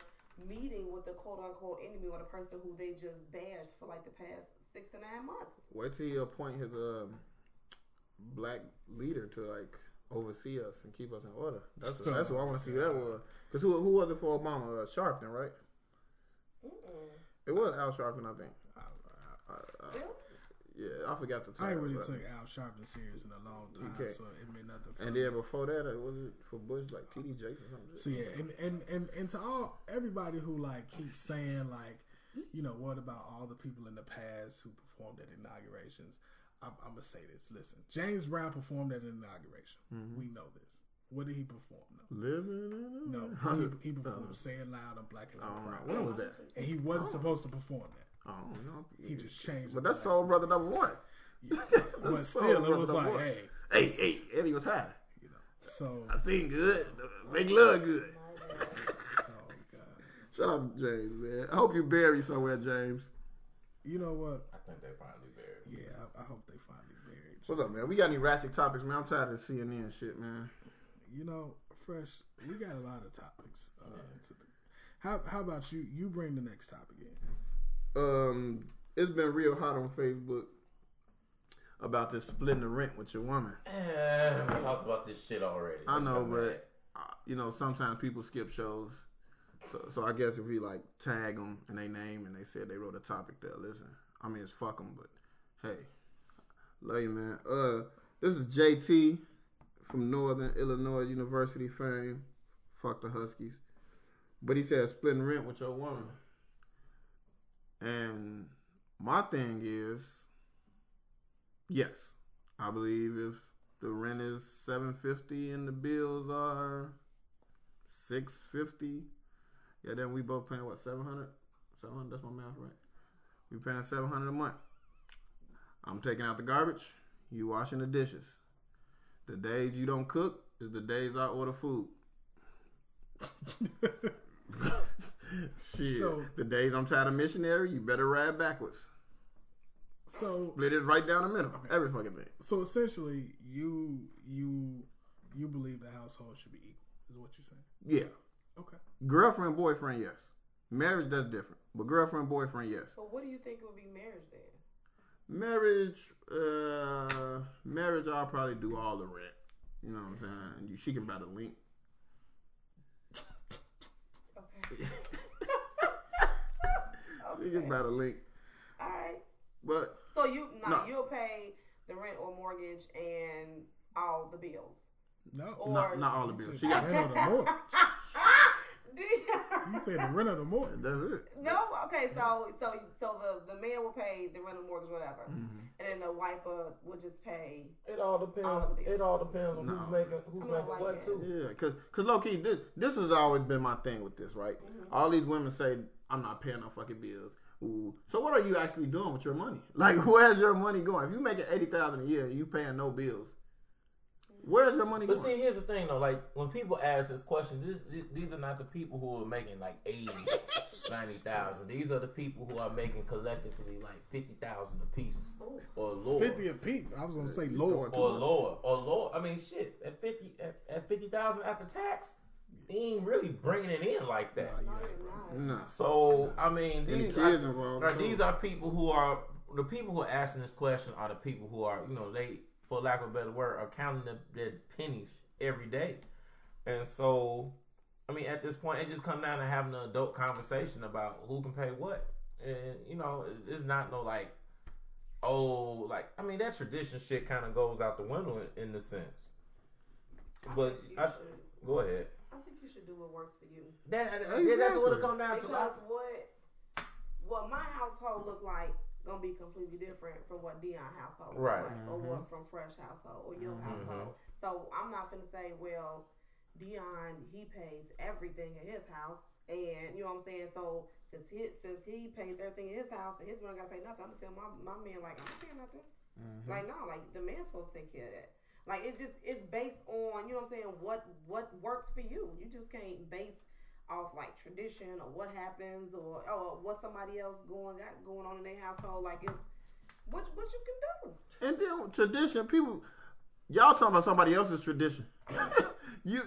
D: meeting with the quote unquote enemy or the person who they just bashed for like the past 6 to 9 months.
A: Wait till you appoint his black leader to like oversee us and keep us in order. That's what I want to see. That was because who was it for Obama? Sharpton, right? It was Al Sharpton, I think. Yeah, I forgot the title.
B: I ain't really took Al Sharpton serious in a long time, so it meant nothing.
A: And then before that, was it for Bush like T.D. Jakes or something?
B: So yeah, and to everybody who like keeps saying like, you know, what about all the people in the past who performed at inaugurations? I'm gonna say this. Listen, James Brown performed at an inauguration. We know this. What did he perform? No, he performed "Say It Loud" on Black and White.
A: When was that?
B: And he wasn't supposed to perform that.
A: I don't know.
B: He just changed.
A: But that's Soul Brother #1.
B: Yeah. But still, it was like,
A: hey, Eddie was high.
B: You know, so
A: I seen good, make love good.
B: Oh God!
A: Shout out to James, man. I hope you buried somewhere, James.
B: You know what?
C: I think they finally buried.
B: Yeah, I hope they finally buried.
A: What's up, man? We got any ratchet topics, man? I'm tired of CNN shit, man.
B: You know, Fresh, we got a lot of topics. How about you? You bring the next topic in.
A: It's been real hot on Facebook about this splitting the rent with your woman.
C: We talked about this shit already.
A: I know, but you know, sometimes people skip shows. So I guess if we like tag them in their name and they said they wrote a topic there, listen. I mean, it's fuck them, but hey, love you, man. This is JT from Northern Illinois University fame. Fuck the Huskies. But he said splitting rent with your woman. And my thing is, yes, I believe if the rent is $750 and the bills are $650, yeah, then we both paying what, $700? $700, that's my math, right? We paying $700 a month. I'm taking out the garbage. You washing the dishes. The days you don't cook is the days I order food. Shit. So, the days I'm tired of missionary, you better ride backwards.
B: So
A: split it right down the middle. Okay. Every fucking day.
B: So essentially, you believe the household should be equal, is what you're saying?
A: Yeah.
B: Okay.
A: Girlfriend, boyfriend, yes. Marriage, that's different. But girlfriend, boyfriend, yes.
D: So what do you think would be marriage then?
A: Marriage, I'll probably do all the rent. You know what I'm saying? She can buy the link.
D: Okay.
A: She can buy the link.
D: All right.
A: But
D: so you'll pay the rent or mortgage and all the bills.
B: No,
A: or, not all the bills.
B: She got rent or the mortgage. You said the rent or the mortgage.
A: That's it.
D: No, okay. So the man will pay the rent or mortgage, whatever, and then the wife will just pay.
C: It all depends. It all depends on who's making what too.
A: Yeah, because low key, this has always been my thing with this, right? All these women say I'm not paying no fucking bills. Ooh. So what are you actually doing with your money? Like, where's your money going? If you making $80,000 a year and you paying no bills, where's your money going?
C: But see, here's the thing though. Like, when people ask this question, these are not the people who are making like 80, 90,000. These are the people who are making collectively like 50,000 a piece or lower.
B: 50 a piece. I was gonna say lower.
C: Or lower. I mean, shit. At 50,000 after tax, he ain't really bringing it in like that.
A: No.
C: So I mean, these are people who are the people who are asking this question are the people who are, you know, they, for lack of a better word, are counting their pennies every day. And so, I mean, at this point, it just comes down to having an adult conversation about who can pay what. And, you know, it's not no like, oh, like, I mean, that tradition shit kind of goes out the window in the sense. But, go ahead.
D: I think you should do what works for you.
C: That's what it comes down to.
D: Because what my household look like gonna be completely different from what Dion household look like, or what from Fresh household or your household. So I'm not gonna say, well, Dion, he pays everything in his house, and you know what I'm saying. So since he pays everything in his house and his man gotta pay nothing, I'm gonna tell my man, like, I'm not paying nothing. Like, no, like the man's supposed to take care of that. Like, it's based on, you know what I'm saying, what works for you. You just can't base off like tradition or what happens or what somebody else going on in their household. Like, it's what you can do.
A: And then tradition, people, y'all talking about somebody else's tradition. you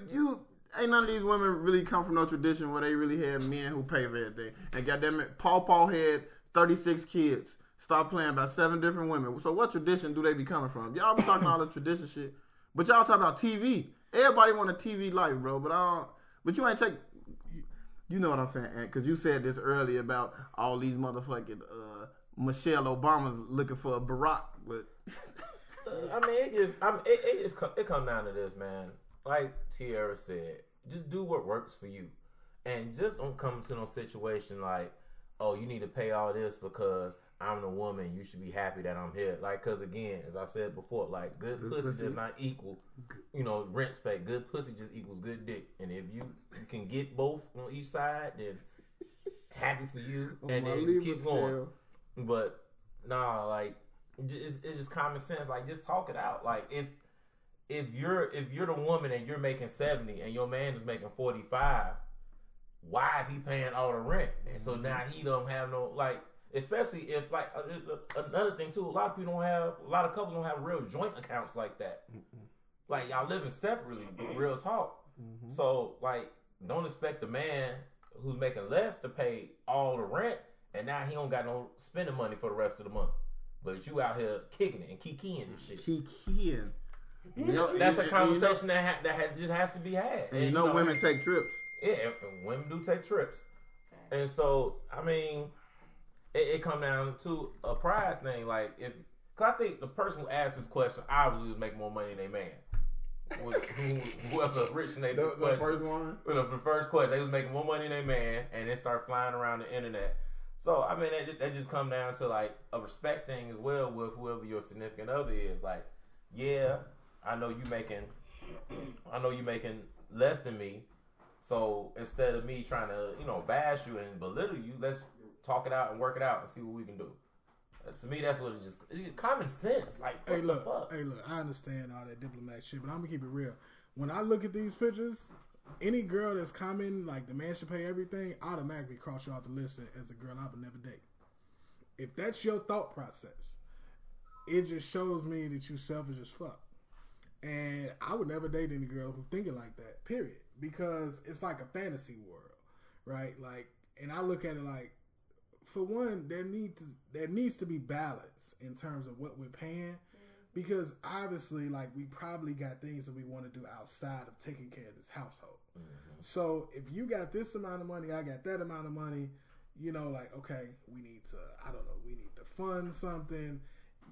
A: ain't none of these women really come from no tradition where they really had men who pay for everything. And goddamn it, Paw had 36 kids. Start playing by 7 different women. So what tradition do they be coming from? Y'all be talking all this tradition shit, but y'all talk about TV. Everybody want a TV life, bro. But you ain't take. You know what I'm saying, Ant? Because you said this earlier about all these motherfucking Michelle Obama's looking for a Barack, but.
C: I mean, it comes down to this, man. Like Tierra said, just do what works for you, and just don't come to no situation like, oh, you need to pay all this because I'm the woman. You should be happy that I'm here. Like, because again, as I said before, like, good pussy does not equal, you know, rent space. Good pussy just equals good dick. And if you can get both on each side, then happy for you. And then just keep going. But nah, like, it's just common sense. Like, just talk it out. Like, if you're the woman and you're making 70 and your man is making 45, why is he paying all the rent? And so now he don't have no, like, especially if, like, another thing too, a lot of couples don't have real joint accounts like that. Like, y'all living separately, real talk. So, like, don't expect the man who's making less to pay all the rent, and now he don't got no spending money for the rest of the month. But you out here kicking it and kikiing this shit.
A: Kikiing.
C: That's a conversation that just has to be had.
A: And you know women take trips.
C: Yeah, women do take trips. And so, I mean, it come down to a pride thing. Like, cause I think the person who asked this question obviously was making more money than they man. Whoever originated this question. The first one? The first question, they was making more money than they man, and it started flying around the internet. So, I mean, that just come down to, like, a respect thing as well with whoever your significant other is. Like, yeah, I know you making less than me. So instead of me trying to, you know, bash you and belittle you, let's talk it out and work it out and see what we can do. To me, that's what it's just common sense. Like, what the fuck?
B: Hey, look, I understand all that diplomat shit, but I'm gonna keep it real. When I look at these pictures, any girl that's commenting like the man should pay everything, automatically cross you off the list as a girl I would never date. If that's your thought process, it just shows me that you selfish as fuck. And I would never date any girl who thinking like that, period. Because it's like a fantasy world, right? Like, and I look at it like, for one, there needs to be balance in terms of what we're paying, because obviously, like, we probably got things that we want to do outside of taking care of this household. Mm-hmm. So if you got this amount of money, I got that amount of money, you know, like, okay, we need to fund something.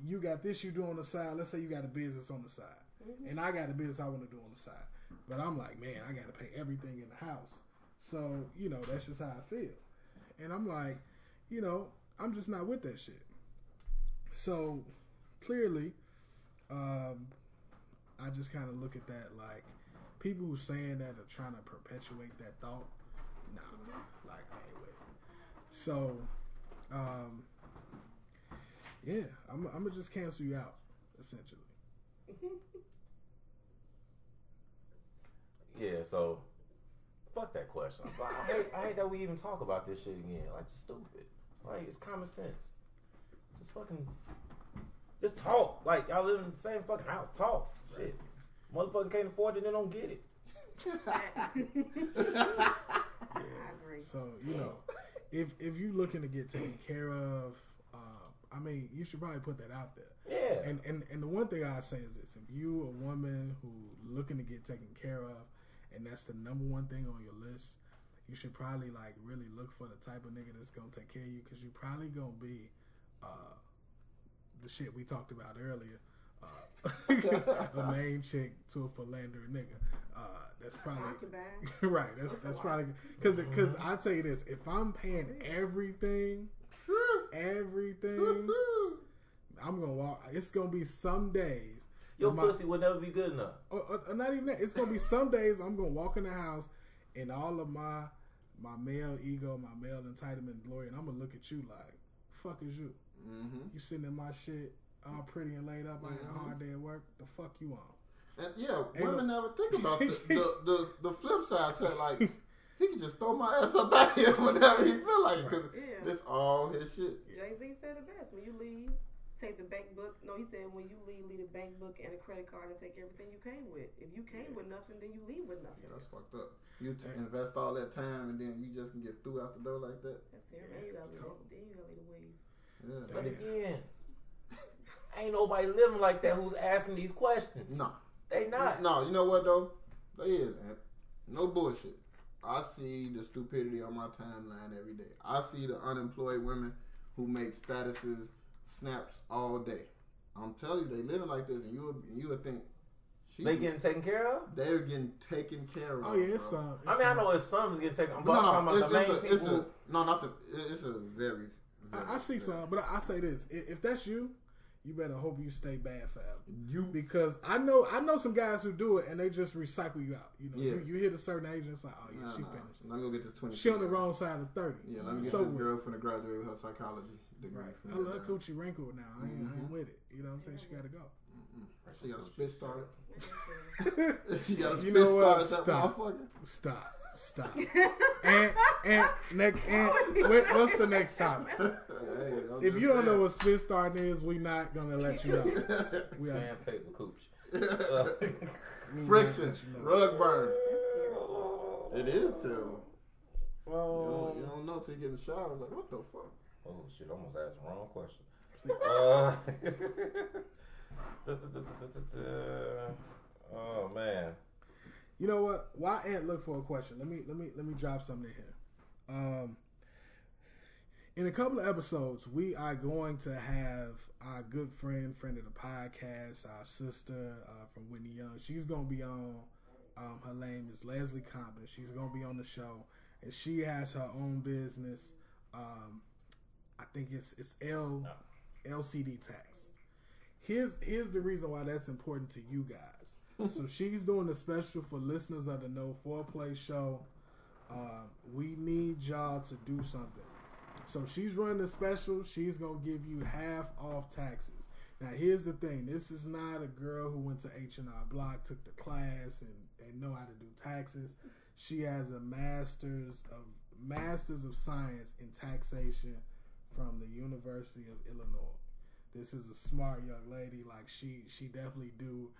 B: You got this you do on the side. Let's say you got a business on the side, and I got a business I want to do on the side. But I'm like, man, I got to pay everything in the house. So, you know, that's just how I feel. And I'm like, you know, I'm just not with that shit. So, clearly, I just kind of look at that like, people who saying that are trying to perpetuate that thought. Nah, like, I ain't with it. So, yeah, I'm going to just cancel you out, essentially.
C: Yeah, so fuck that question. I hate that we even talk about this shit again. Like, it's stupid. Like, it's common sense. Just talk. Like, y'all live in the same fucking house. Talk. Shit. Motherfucker can't afford it, they don't get it.
D: I agree.
B: So, you know, if you looking to get taken care of, I mean, you should probably put that out there.
C: Yeah.
B: And the one thing I say is this: if you a woman who looking to get taken care of, and that's the number one thing on your list, you should probably like really look for the type of nigga that's gonna take care of you, because you probably gonna be the shit we talked about earlier, a main chick to a philanderer nigga. That's probably right. That's probably because I tell you this: if I'm paying everything, I'm gonna walk. It's gonna be some days
C: your pussy will never be good enough.
B: Or not even that. It's gonna be some days I'm gonna walk in the house and all of my male ego, my male entitlement glory, and I'm gonna look at you like, fuck is you? Mm-hmm. You sitting in my shit all pretty and laid up. I had a hard day at work. The fuck you on?
A: And yeah, women never think about the flip side to it. Like, he can just throw my ass up out here whenever he feel like it, because it's all his shit.
D: Jay-Z said it best: when you leave, take the bank book. No, he said when you leave the bank book and a credit card and take everything you came with. If you came with nothing, then you leave with nothing.
A: Yeah, that's fucked up. You invest all that time and then you just can get through out the door like that.
D: That's terrible. Then you gotta leave the wave.
A: Yeah.
C: But again, ain't nobody living like that who's asking these questions.
A: No.
C: They not.
A: No, you know what though? They is, man. No bullshit. I see the stupidity on my timeline every day. I see the unemployed women who make statuses, snaps all day. I'm telling you, they living like this, and you would think
C: they getting taken care of.
A: They're getting taken care of.
B: Oh yeah, it's
C: I mean, I know his son was getting taken. I'm talking about the main people.
A: It's a very.
B: I see some, but I say this: if that's you, you better hope you stay bad forever. Because I know some guys who do it and they just recycle you out. You know, you hit a certain age and it's like, oh yeah, she finished.
A: Let me go get this 20.
B: She on the wrong side of 30.
A: Yeah, let me get this girl from the graduate with her psychology degree.
B: Right. I love coochie wrinkled now. I ain't with it. You know what I'm saying? She got to go.
A: She got a spit started. She got a spit started.
B: Stop. Stop. and what's the next topic? If you don't know what spit starting is, we not gonna let you know.
C: Sandpaper cooch.
A: Friction, rug burn. It is terrible. You don't know till you get in the shower. Like, what the fuck?
C: Oh shit! Almost asked the wrong question. Oh man.
B: You know what? Why Ant look for a question? Let me drop something in here. In a couple of episodes, we are going to have our good friend of the podcast, our sister from Whitney Young. She's gonna be on. Her name is Leslie Compton. She's gonna be on the show, and she has her own business. I think it's LCD Tax. Here's the reason why that's important to you guys. So she's doing a special for listeners of the No Foreplay show. We need y'all to do something. So she's running a special. She's going to give you half off taxes. Now here's the thing. This is not a girl who went to H&R Block, took the class, and know how to do taxes. She has a master's of science in taxation from the University of Illinois. This is a smart young lady. Like she definitely do.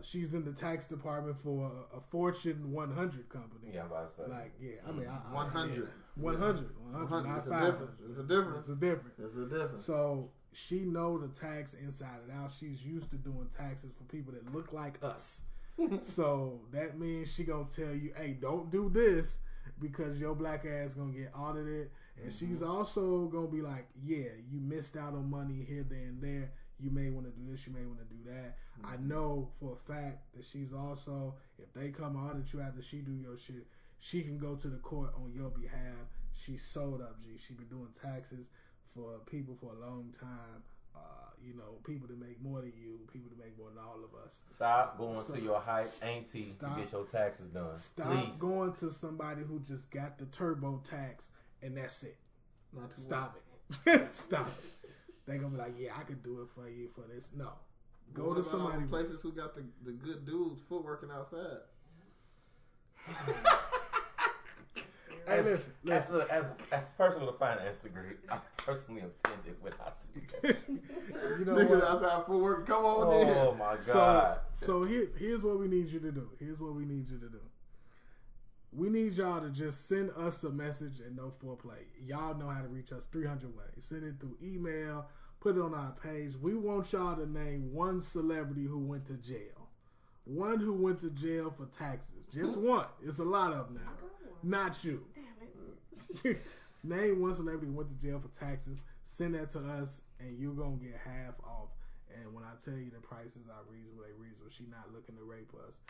B: She's in the tax department for a Fortune 100 company.
C: Yeah, I'm about to say.
B: Like, yeah, I mean,
A: 100.
B: 100, not 500.
A: It's a difference.
B: It's a difference. So she know the tax inside and out. She's used to doing taxes for people that look like us. So that means she gonna tell you, hey, don't do this because your black ass gonna get audited. And she's also gonna be like, yeah, you missed out on money here, there, and there. You may want to do this, you may want to do that. I know for a fact that she's also, if they come audit you after she do your shit, she can go to the court on your behalf. She sold up, G. She been doing taxes for people for a long time. People that make more than you, people that make more than all of us.
C: Stop going to your hype auntie to get your taxes done.
B: Stop going to somebody who just got the TurboTax and that's it. Stop it. Stop it. They gonna be like, yeah, I could do it for you for this. No. Go to somebody.
A: Places who got the good dudes footworking outside.
C: As a person with a finance degree, I'm personally offended when I see that.
B: You know what?
A: Outside footwork, come on in.
C: Oh my God.
B: So here's what we need you to do. We need y'all to just send us a message and no foreplay. Y'all know how to reach us 300 ways. Send it through email, put it on our page. We want y'all to name one celebrity who went to jail. One who went to jail for taxes. Just one. It's a lot of them now. Not you.
D: Damn it.
B: Name one celebrity who went to jail for taxes. Send that to us, and you're going to get half off. And when I tell you the prices are reasonable, they reasonable. She's not looking to rape us.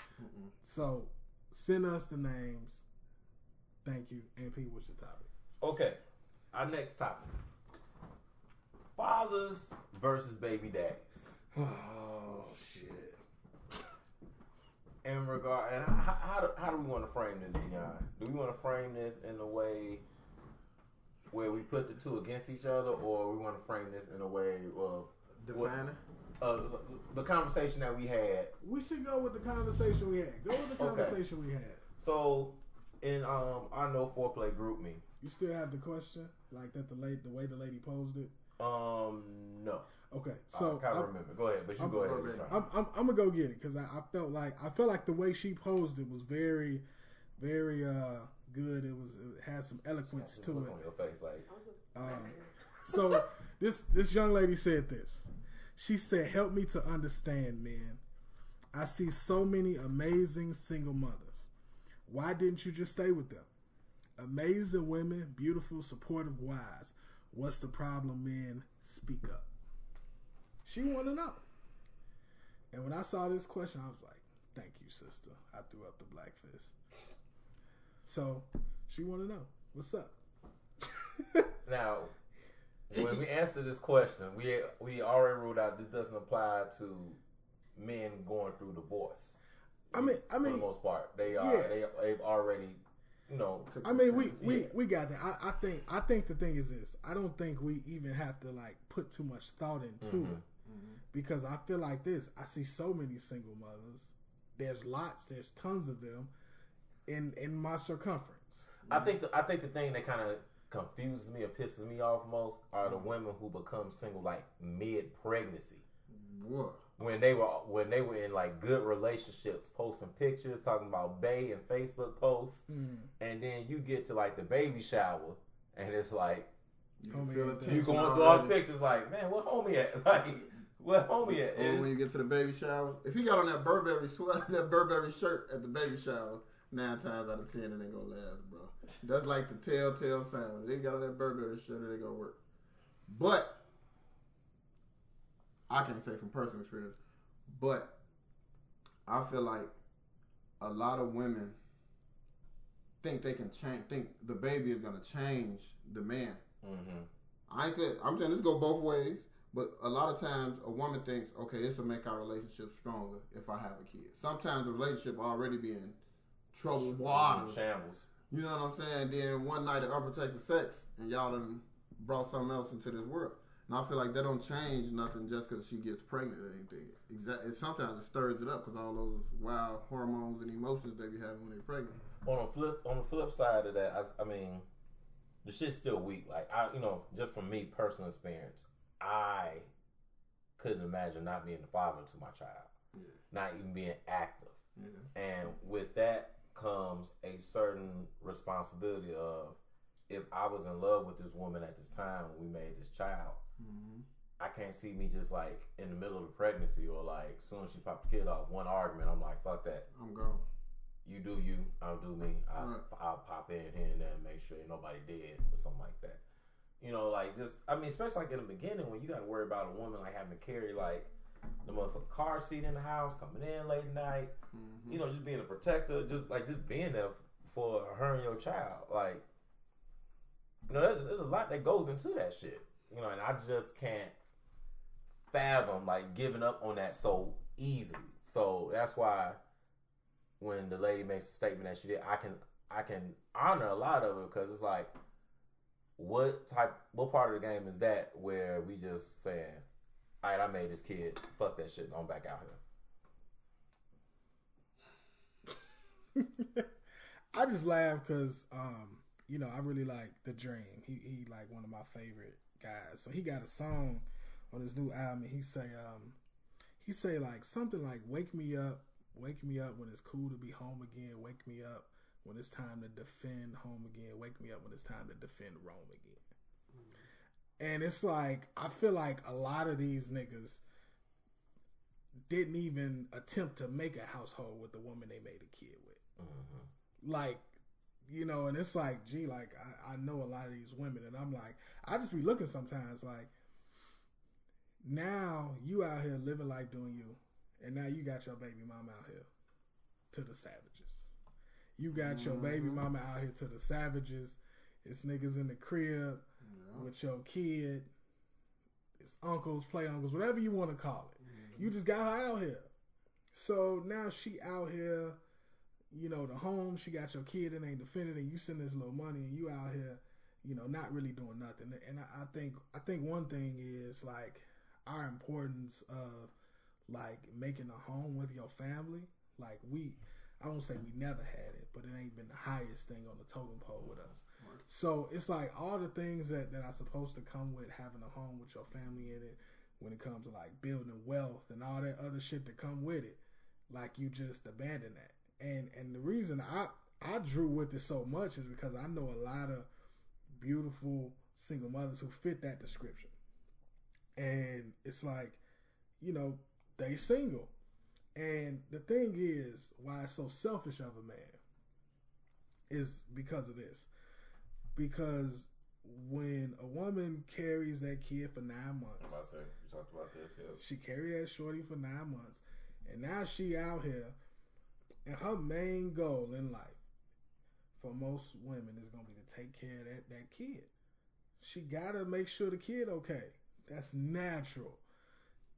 B: So send us the names. Thank you. And P, what's your topic?
C: Okay. Our next topic. Fathers versus baby daddies.
B: Oh, shit.
C: In regard, and how do we want to frame this, Dion? Do we want to frame this in a way where we put the two against each other, or we want to frame this in a way of
A: defining
C: the conversation that we had?
B: We should go with the conversation we had. Go with the conversation we had.
C: So, in our no foreplay group me,
B: you still have the question like that the way the lady posed it.
C: No.
B: Okay, so
C: I can't remember. Go ahead, but you go ahead.
B: I'm gonna go get it because I felt like the way she posed it was very, very good. It had some eloquence to it.
C: On your face, like.
B: So this young lady said this. She said, "Help me to understand, men. I see so many amazing single mothers. Why didn't you just stay with them? Amazing women, beautiful, supportive wives. What's the problem, men? Speak up." She wanted to know. And when I saw this question, I was like, thank you, sister. I threw up the black fist. So she wanted to know, what's up?
C: Now, when we answer this question, we already ruled out this doesn't apply to men going through divorce.
B: I mean,
C: for the most part, they've already,
B: I mean, we got that. I think the thing is this. I don't think we even have to like put too much thought into it. Because I feel like this. I see so many single mothers. There's tons of them in my circumference.
C: I think the thing that kind of confuses me or pisses me off most are the women who become single like mid pregnancy.
A: What?
C: When they were in like good relationships, posting pictures, talking about bae and Facebook posts, and then you get to like the baby shower, and it's like you going through all the pictures, like, man, what homie at? Like, what homie at?
A: Or when you get to the baby shower, if he got on that Burberry shirt at the baby shower, 9 times out of 10 it ain't gonna last, bro. That's like the telltale sign. If they got on that Burberry shirt, it ain't gonna work. But I can't say from personal experience, but I feel like a lot of women think they can change. Think the baby is gonna change the man. I'm saying this go both ways. But a lot of times, a woman thinks, okay, this will make our relationship stronger if I have a kid. Sometimes the relationship already be in troubled waters.
C: Shambles.
A: You know what I'm saying? Then one night of unprotected sex, and y'all done brought something else into this world. And I feel like that don't change nothing just because she gets pregnant or anything. Exactly. Sometimes it stirs it up because all those wild hormones and emotions they be having when they're pregnant.
C: On the flip side of that, I mean, the shit's still weak. Like just from me personal experience, I couldn't imagine not being the father to my child, not even being active. And with that comes a certain responsibility of, if I was in love with this woman at this time when we made this child. Mm-hmm. I can't see me just like in the middle of the pregnancy or like as soon as she popped the kid off, one argument, I'm like, fuck that.
A: I'm gone.
C: You do you, I'll do me. I'll pop in here and there and make sure ain't nobody dead or something like that. You know, like just, I mean, especially like in the beginning when you got to worry about a woman like having to carry like the motherfucking car seat in the house, coming in late at night, you know, just being a protector, just being there for her and your child. Like, you know, there's a lot that goes into that shit. You know, and I just can't fathom like giving up on that so easily. So that's why when the lady makes a statement that she did, I can honor a lot of it because it's like, what part of the game is that where we just saying, all right, I made this kid, fuck that shit, I'm back out
B: here. I just laugh because, you know, I really like The Dream. He like one of my favorite guys. So he got a song on his new album. And he say like something like, wake me up when it's cool to be home again. Wake me up when it's time to defend home again. Wake me up when it's time to defend Rome again. And it's like, I feel like a lot of these niggas didn't even attempt to make a household with the woman they made a kid with. Mm-hmm. Like, you know, and it's like, gee, like, I know a lot of these women, and I'm like, I just be looking sometimes like, now you out here living life doing you, and now you got your baby mama out here to the savages. You got your baby mama out here to the savages. It's niggas in the crib with your kid. It's uncles, play uncles, whatever you want to call it. You just got her out here. So now she out here, you know, the home, she got your kid and ain't defending, and you send this little money and you out here, you know, not really doing nothing. And I think one thing is like our importance of like making a home with your family. Like I won't say we never had it, but it ain't been the highest thing on the totem pole with us. So it's like all the things that are supposed to come with having a home with your family in it, when it comes to like building wealth and all that other shit that come with it, like you just abandon that. And the reason I drew with it so much is because I know a lot of beautiful single mothers who fit that description. And it's like, you know, they single. And the thing is, why it's so selfish of a man is because of this. Because when a woman carries that kid for 9 months,
C: I'm about to say, you talked about this, yeah.
B: She carried that shorty for 9 months, and now she out here, and her main goal in life, for most women, is going to be to take care of that kid. She got to make sure the kid okay. That's natural.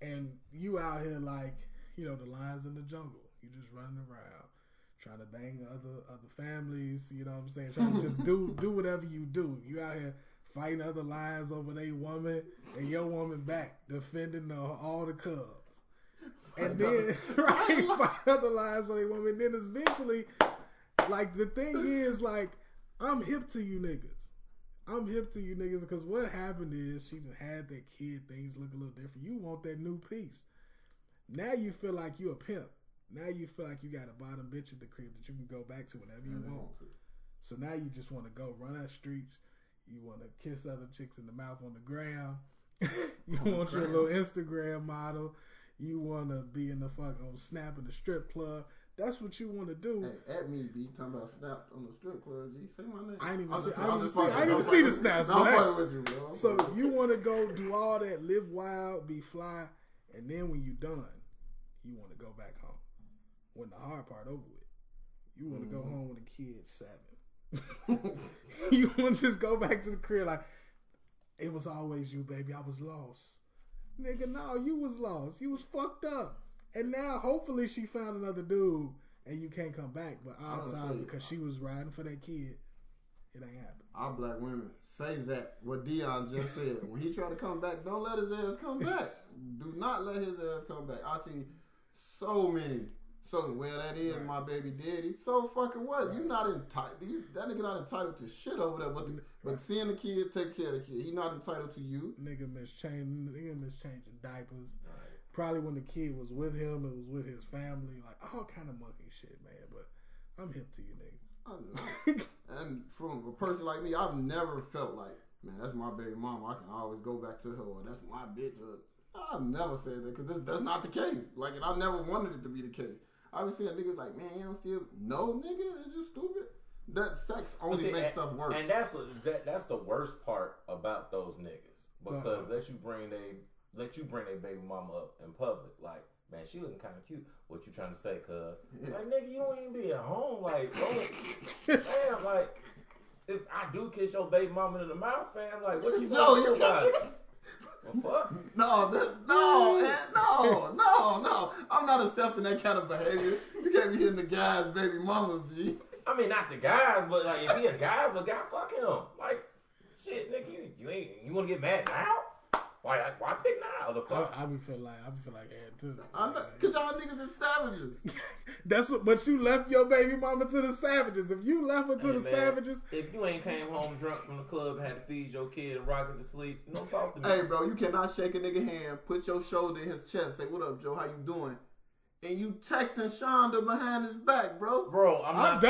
B: And you out here like, you know, the lions in the jungle. You just running around, trying to bang other families, you know what I'm saying? Trying to just do whatever you do. You out here fighting other lions over their woman, and your woman back defending all the cubs. And then, right, fight other lions for their woman. And then eventually, like, the thing is, like, I'm hip to you niggas. I'm hip to you niggas because what happened is she done had that kid, things look a little different. You want that new piece. Now you feel like you a pimp. Now you feel like you got a bottom bitch at the crib that you can go back to whenever you want. So now you just want to go run that streets. You want to kiss other chicks in the mouth on the gram. You want your little Instagram model. You want to be in the fucking Snap in the strip club. That's what you want to do.
A: Hey, at me, be talking about Snap on the strip club. G, say my name.
B: I ain't even see the snaps.
A: I'm fucking with you, bro.
B: So you want to go do all that, live wild, be fly, and then when you done, you want to go back home. When the hard part over with, you want to go home with a kid 7. You want to just go back to the crib like, it was always you, baby. I was lost. Nigga, no, you was lost. You was fucked up. And now, hopefully, she found another dude and you can't come back. But outside, because she was riding for that kid, it ain't happening.
A: Our black women say that, what Dion just said. When he try to come back, don't let his ass come back. Do not let his ass come back. I see so many. So, well, that is my baby daddy. So fucking what? Right. You not entitled. That nigga not entitled to shit over there. But seeing the kid, take care of the kid. He not entitled to you.
B: Nigga miss changing diapers. Right. Probably when the kid was with him, it was with his family. Like all kind of monkey shit, man. But I'm hip to you niggas.
E: And from a person like me, I've never felt like, man, that's my baby mama. I can always go back to her, or that's my bitch. I've never said that because that's not the case. Like, and I never wanted it to be the case. I was saying niggas like, man, you don't still no nigga, is you stupid? That sex only makes stuff worse.
C: And that's the worst part about those niggas because let you bring their baby mama up in public. Like, man, she looking kind of cute. What you trying to say, cuz? Yeah. Like, nigga, you don't even be at home. Like, damn, like, if I do kiss your baby mama in the mouth, fam, like, what you gonna do about it? Well, fuck.
E: No. I'm not accepting that kind of behavior. You can't be hitting the guy's baby mamas, G.
C: I mean, not the guys, but like, if he a guy, fuck him. Like, shit, nigga, you want to get mad now? Why pick now? The fuck?
B: I be feel like Ed too.
E: Cause y'all niggas is savages.
B: That's what. But you left your baby mama to the savages. If you left her to the savages,
C: if you ain't came home drunk from the club, had to feed your kid and rock it to sleep, don't talk to me.
E: Hey, bro, you cannot shake a nigga hand, put your shoulder in his chest, say, "What up, Joe? How you doing?" And you texting Shonda behind his back, bro.
C: Bro, I'm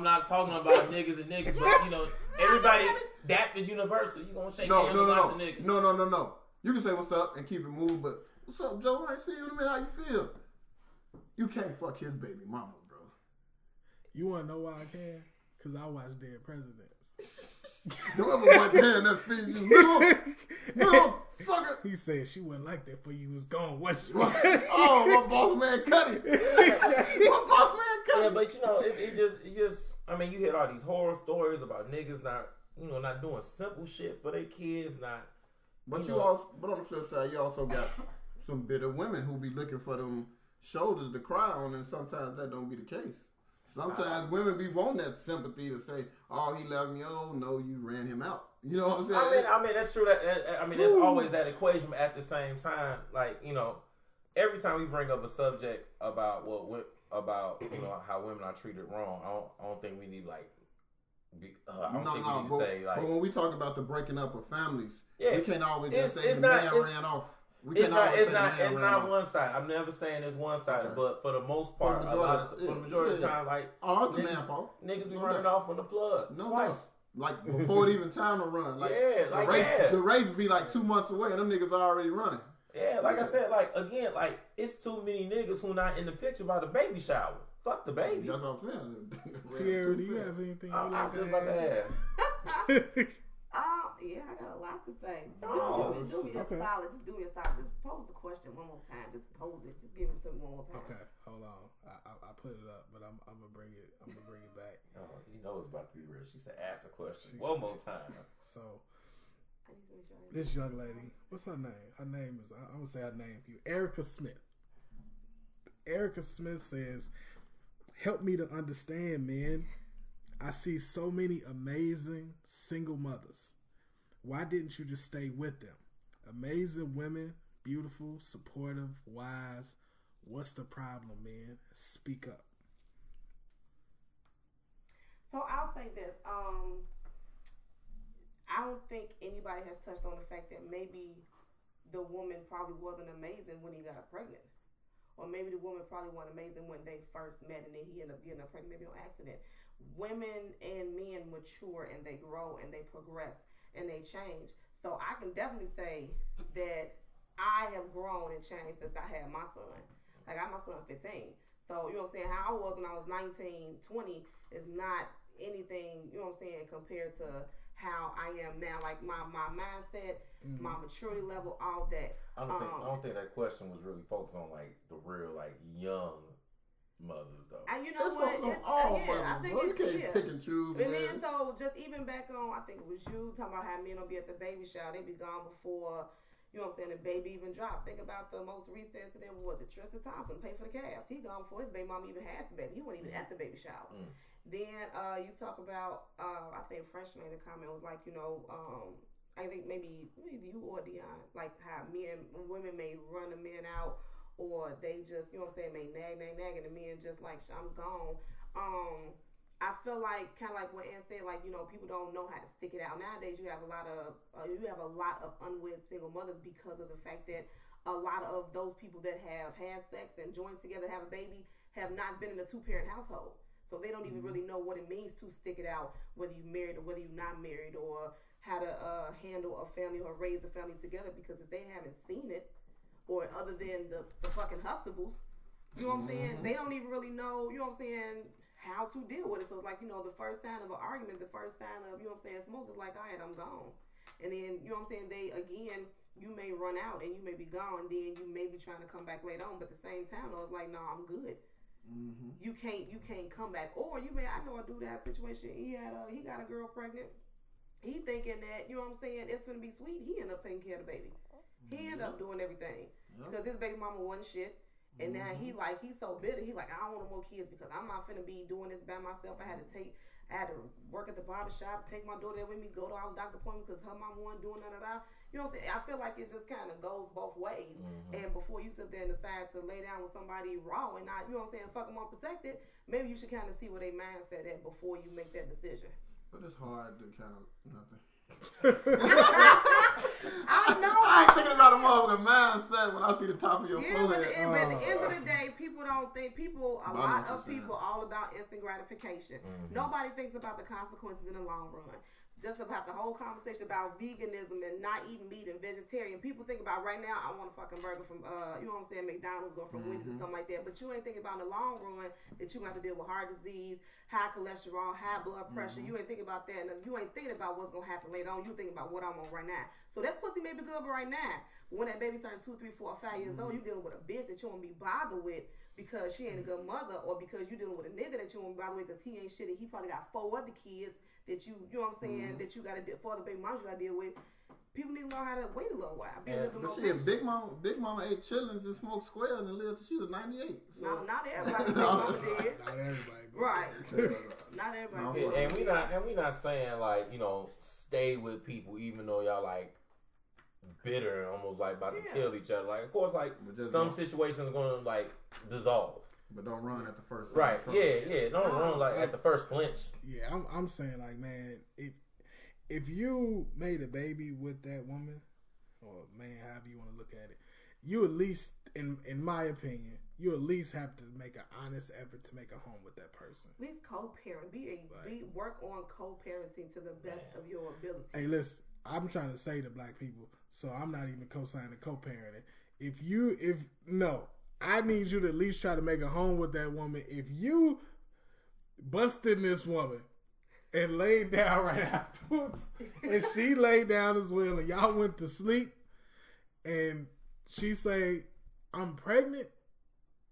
C: not talking about niggas and niggas, but you know, everybody, that is universal. You gonna shake hands with lots of niggas.
E: No. You can say what's up and keep it moving, but what's up, Joe? I ain't see you in a minute. How you feel? You can't fuck his baby mama, bro.
B: You wanna know why I can? Cause I watch Dead Presidents.
E: Don't ever watch hand that feed you. No, sucker.
B: He said she wasn't like that for you was gone. What's she?
E: Oh, my boss man Cuddy. My boss man Cuddy.
C: Yeah, but you know, it just. I mean, you hear all these horror stories about niggas not doing simple shit for their kids, not.
E: But but on the flip side, you also got some bitter women who be looking for them shoulders to cry on, and sometimes that don't be the case. Sometimes women be wanting that sympathy to say, "Oh, he left me. Oh no, you ran him out." You know what I'm saying?
C: I mean that's true. There's always that equation, but at the same time, like, you know, every time we bring up a subject about how women are treated wrong, I don't think we need
E: But when we talk about the breaking up of families,
C: we
E: can't always just say the man ran off.
C: It's not one side. I'm never saying it's one sided, but for the most part, for the majority of the time, like,
E: it's the man's fault.
C: Niggas be running off on the plug twice.
E: Like before it even time to run. Like, the race be like 2 months away, and them niggas are already running.
C: Yeah, like I said, like, again, like, it's too many niggas who not in the picture by the baby shower. Fuck the baby.
E: That's what I'm saying.
B: Tierra, do you have anything you like
C: I'm just about to ask.
D: Yeah, I got a lot to say. Do me a solid. Just do me a solid. Just pose the question one more time. Just pose it. Just give it to me one more time.
B: Okay, hold on. I put it up, but I'm gonna bring it. I'm gonna bring it back.
C: Oh, you know it's about to be real. She said, "Ask a question one more time."
B: So, this young lady, what's her name? Her name is, I'm gonna say her name for you, Erica Smith. Erica Smith says, "Help me to understand, man. I see so many amazing single mothers. Why didn't you just stay with them? Amazing women, beautiful, supportive, wise. What's the problem, man? Speak up."
D: So I'll say this. I don't think anybody has touched on the fact that maybe the woman probably wasn't amazing when he got her pregnant. Or maybe the woman probably wasn't amazing when they first met and then he ended up getting her pregnant, maybe on accident. Women and men mature and they grow and they progress and they change. So I can definitely say that I have grown and changed since I had my son. Like, I got my son 15. So, you know what I'm saying, how I was when I was 19, 20 is not anything, you know what I'm saying, compared to how I am now. Like, my mindset, my maturity level, all that.
C: I don't think that question was really focused on, like, the real, like, young mothers, though.
D: And you know what? I think you can't
E: pick and choose.
D: And then, so just even back on, I think it was you talking about how men will be at the baby shower. They be gone before, you know what I'm saying, the baby even dropped. Think about the most recent incident. What was it? Tristan Thompson paid for the calves. He gone before his baby mom even had the baby. He wasn't even at the baby shower. Then you talk about, I think Fresh made a comment. Was like, you know, I think maybe you or Dion, like how women may run the men out. Or they just, you know what I'm saying, may nag, and the men just like, I'm gone. I feel like, kind of like what Ann said, like, you know, people don't know how to stick it out. Nowadays, you have a lot of unwed single mothers because of the fact that a lot of those people that have had sex and joined together, have a baby, have not been in a two-parent household. So they don't even really know what it means to stick it out, whether you're married or whether you're not married, or how to handle a family or raise a family together. Because if they haven't seen it, or other than the fucking Huxtables, you know what I'm saying? They don't even really know, you know what I'm saying, how to deal with it. So it's like, the first sign of an argument, the first sign of, you know what I'm saying, smoke is like, all right, I'm gone. And then, you know what I'm saying, you may run out and you may be gone, then you may be trying to come back later on. But at the same time, I was like, no, I'm good. You can't come back. Or I know a dude that situation, he got a girl pregnant. He thinking that, you know what I'm saying, it's gonna be sweet. He ended up taking care of the baby. He ended up doing everything. Because his baby mama wasn't shit. And now he's so bitter. He's like, I don't want no more kids because I'm not finna be doing this by myself. I had to work at the barbershop, take my daughter there with me, go to all the doctor appointments because her mama wasn't doing none of that. You know what I'm saying? I feel like it just kind of goes both ways. And before you sit there and decide to lay down with somebody raw and not, you know what I'm saying, fuck them unprotected, maybe you should kind of see where their mindset at before you make that decision.
E: But it's hard to kind of nothing.
D: I know.
E: I ain't thinking about a motherfucking mindset when I see the top of your forehead.
D: But at the end of the day, people don't think, a lot of people all about instant gratification. Nobody thinks about the consequences in the long run. Just about the whole conversation about veganism and not eating meat and vegetarian. People think about right now, I want a fucking burger from, you know what I'm saying, McDonald's or from Wendy's or something like that. But you ain't thinking about in the long run that you have to deal with heart disease, high cholesterol, high blood pressure. You ain't thinking about that. And you ain't thinking about what's going to happen later on. You thinking about what I'm on right now. So that pussy may be good right now. But when that baby turns 2, 3, 4, 5 years old, you dealing with a bitch that you won't be bothered with because she ain't a good mother, or because you dealing with a nigga that you won't be bothered with because he ain't shit and he probably got 4 other kids that you know what I'm saying, that you got to deal for the baby moms you got to deal with. People need to learn how to wait a little while.
E: But shit, Big Mama ate chitlins and smoked squares and lived till she was 98. So.
D: Not everybody. Big Mama did.
B: Not everybody.
D: Right. Not everybody.
C: And we not saying like, stay with people even though y'all like bitter and almost like about to kill each other. Like, of course, like some situations are gonna like dissolve.
E: But don't run at the first.
C: Right. Yeah. Don't run like at the first flinch.
B: Yeah, I'm saying like, man, if you made a baby with that woman, or man, however you want to look at it, you at least, in my opinion, you at least have to make an honest effort to make a home with that person.
D: At least co-parent. Work on co-parenting to the best of your ability.
B: Hey, listen, I'm trying to say to black people, so I'm not even co-signing co-parenting. I need you to at least try to make a home with that woman. If you busted this woman and laid down right afterwards, and she laid down as well, and y'all went to sleep, and she say, I'm pregnant,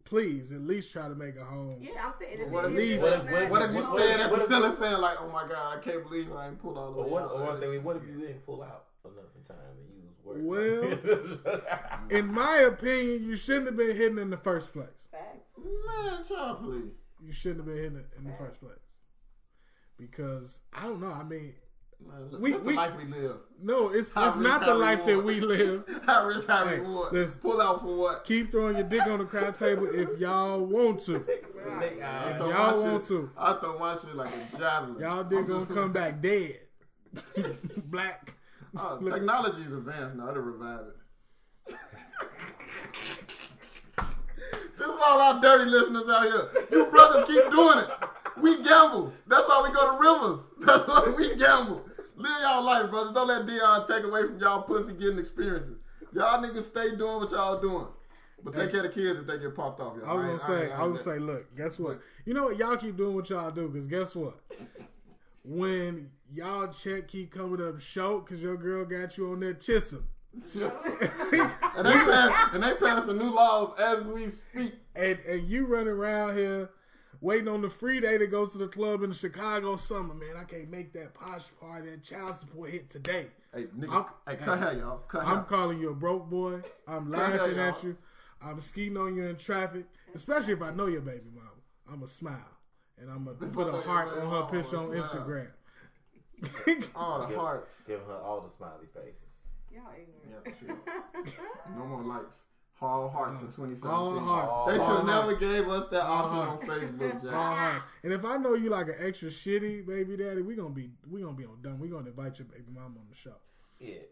B: please at least try to make a home.
D: Yeah, I'm saying.
E: What if you stand at the ceiling fan like, oh my God, I can't believe I ain't pulled all the way out.
C: What if you didn't pull out enough in time and you was working?
B: Well, in my opinion, you shouldn't have been hitting in the first place.
E: Man, child, please.
B: You shouldn't have been hitting in the first place. Because, I don't know, I mean...
E: That's the life we live.
B: No, it's not the life that we live.
E: High risk, high reward. Listen, pull out for what?
B: Keep throwing your dick on the crab table if y'all want to. If y'all want to.
E: I throw my shit like a javelin.
B: Y'all dick gonna come back dead. Black.
E: Technology is advanced now. It'll revive it. This is all our dirty listeners out here. You brothers keep doing it. We gamble. That's why we go to rivers. That's why we gamble. Live y'all life, brothers. Don't let Dion take away from y'all pussy getting experiences. Y'all niggas stay doing what y'all doing. But take care of the kids if they get popped off. Y'all.
B: I was gonna say, look, guess what? You know what? Y'all keep doing what y'all do, because guess what? When y'all check keep coming up short because your girl got you on that chisel.
E: and they passing new laws as we speak.
B: And you running around here waiting on the free day to go to the club in the Chicago summer, man. I can't make that posh party and child support hit today.
E: Hey, nigga, cut hair, y'all.
B: I'm calling you a broke boy. I'm laughing at you. I'm skeeting on you in traffic, especially if I know your baby mama. I'm going to smile, and I'm going to put a heart on her picture on Instagram.
E: All the hearts.
C: Giving her all the smiley faces.
D: Y'all ignorant.
E: Yeah, no more likes. All hearts for 2017.
B: All hearts.
E: They should have never gave us that option on Facebook, Jack.
B: All hearts. And if I know you like an extra shitty baby daddy, we gonna be on done. We gonna invite your baby mama on the show.
C: Yeah.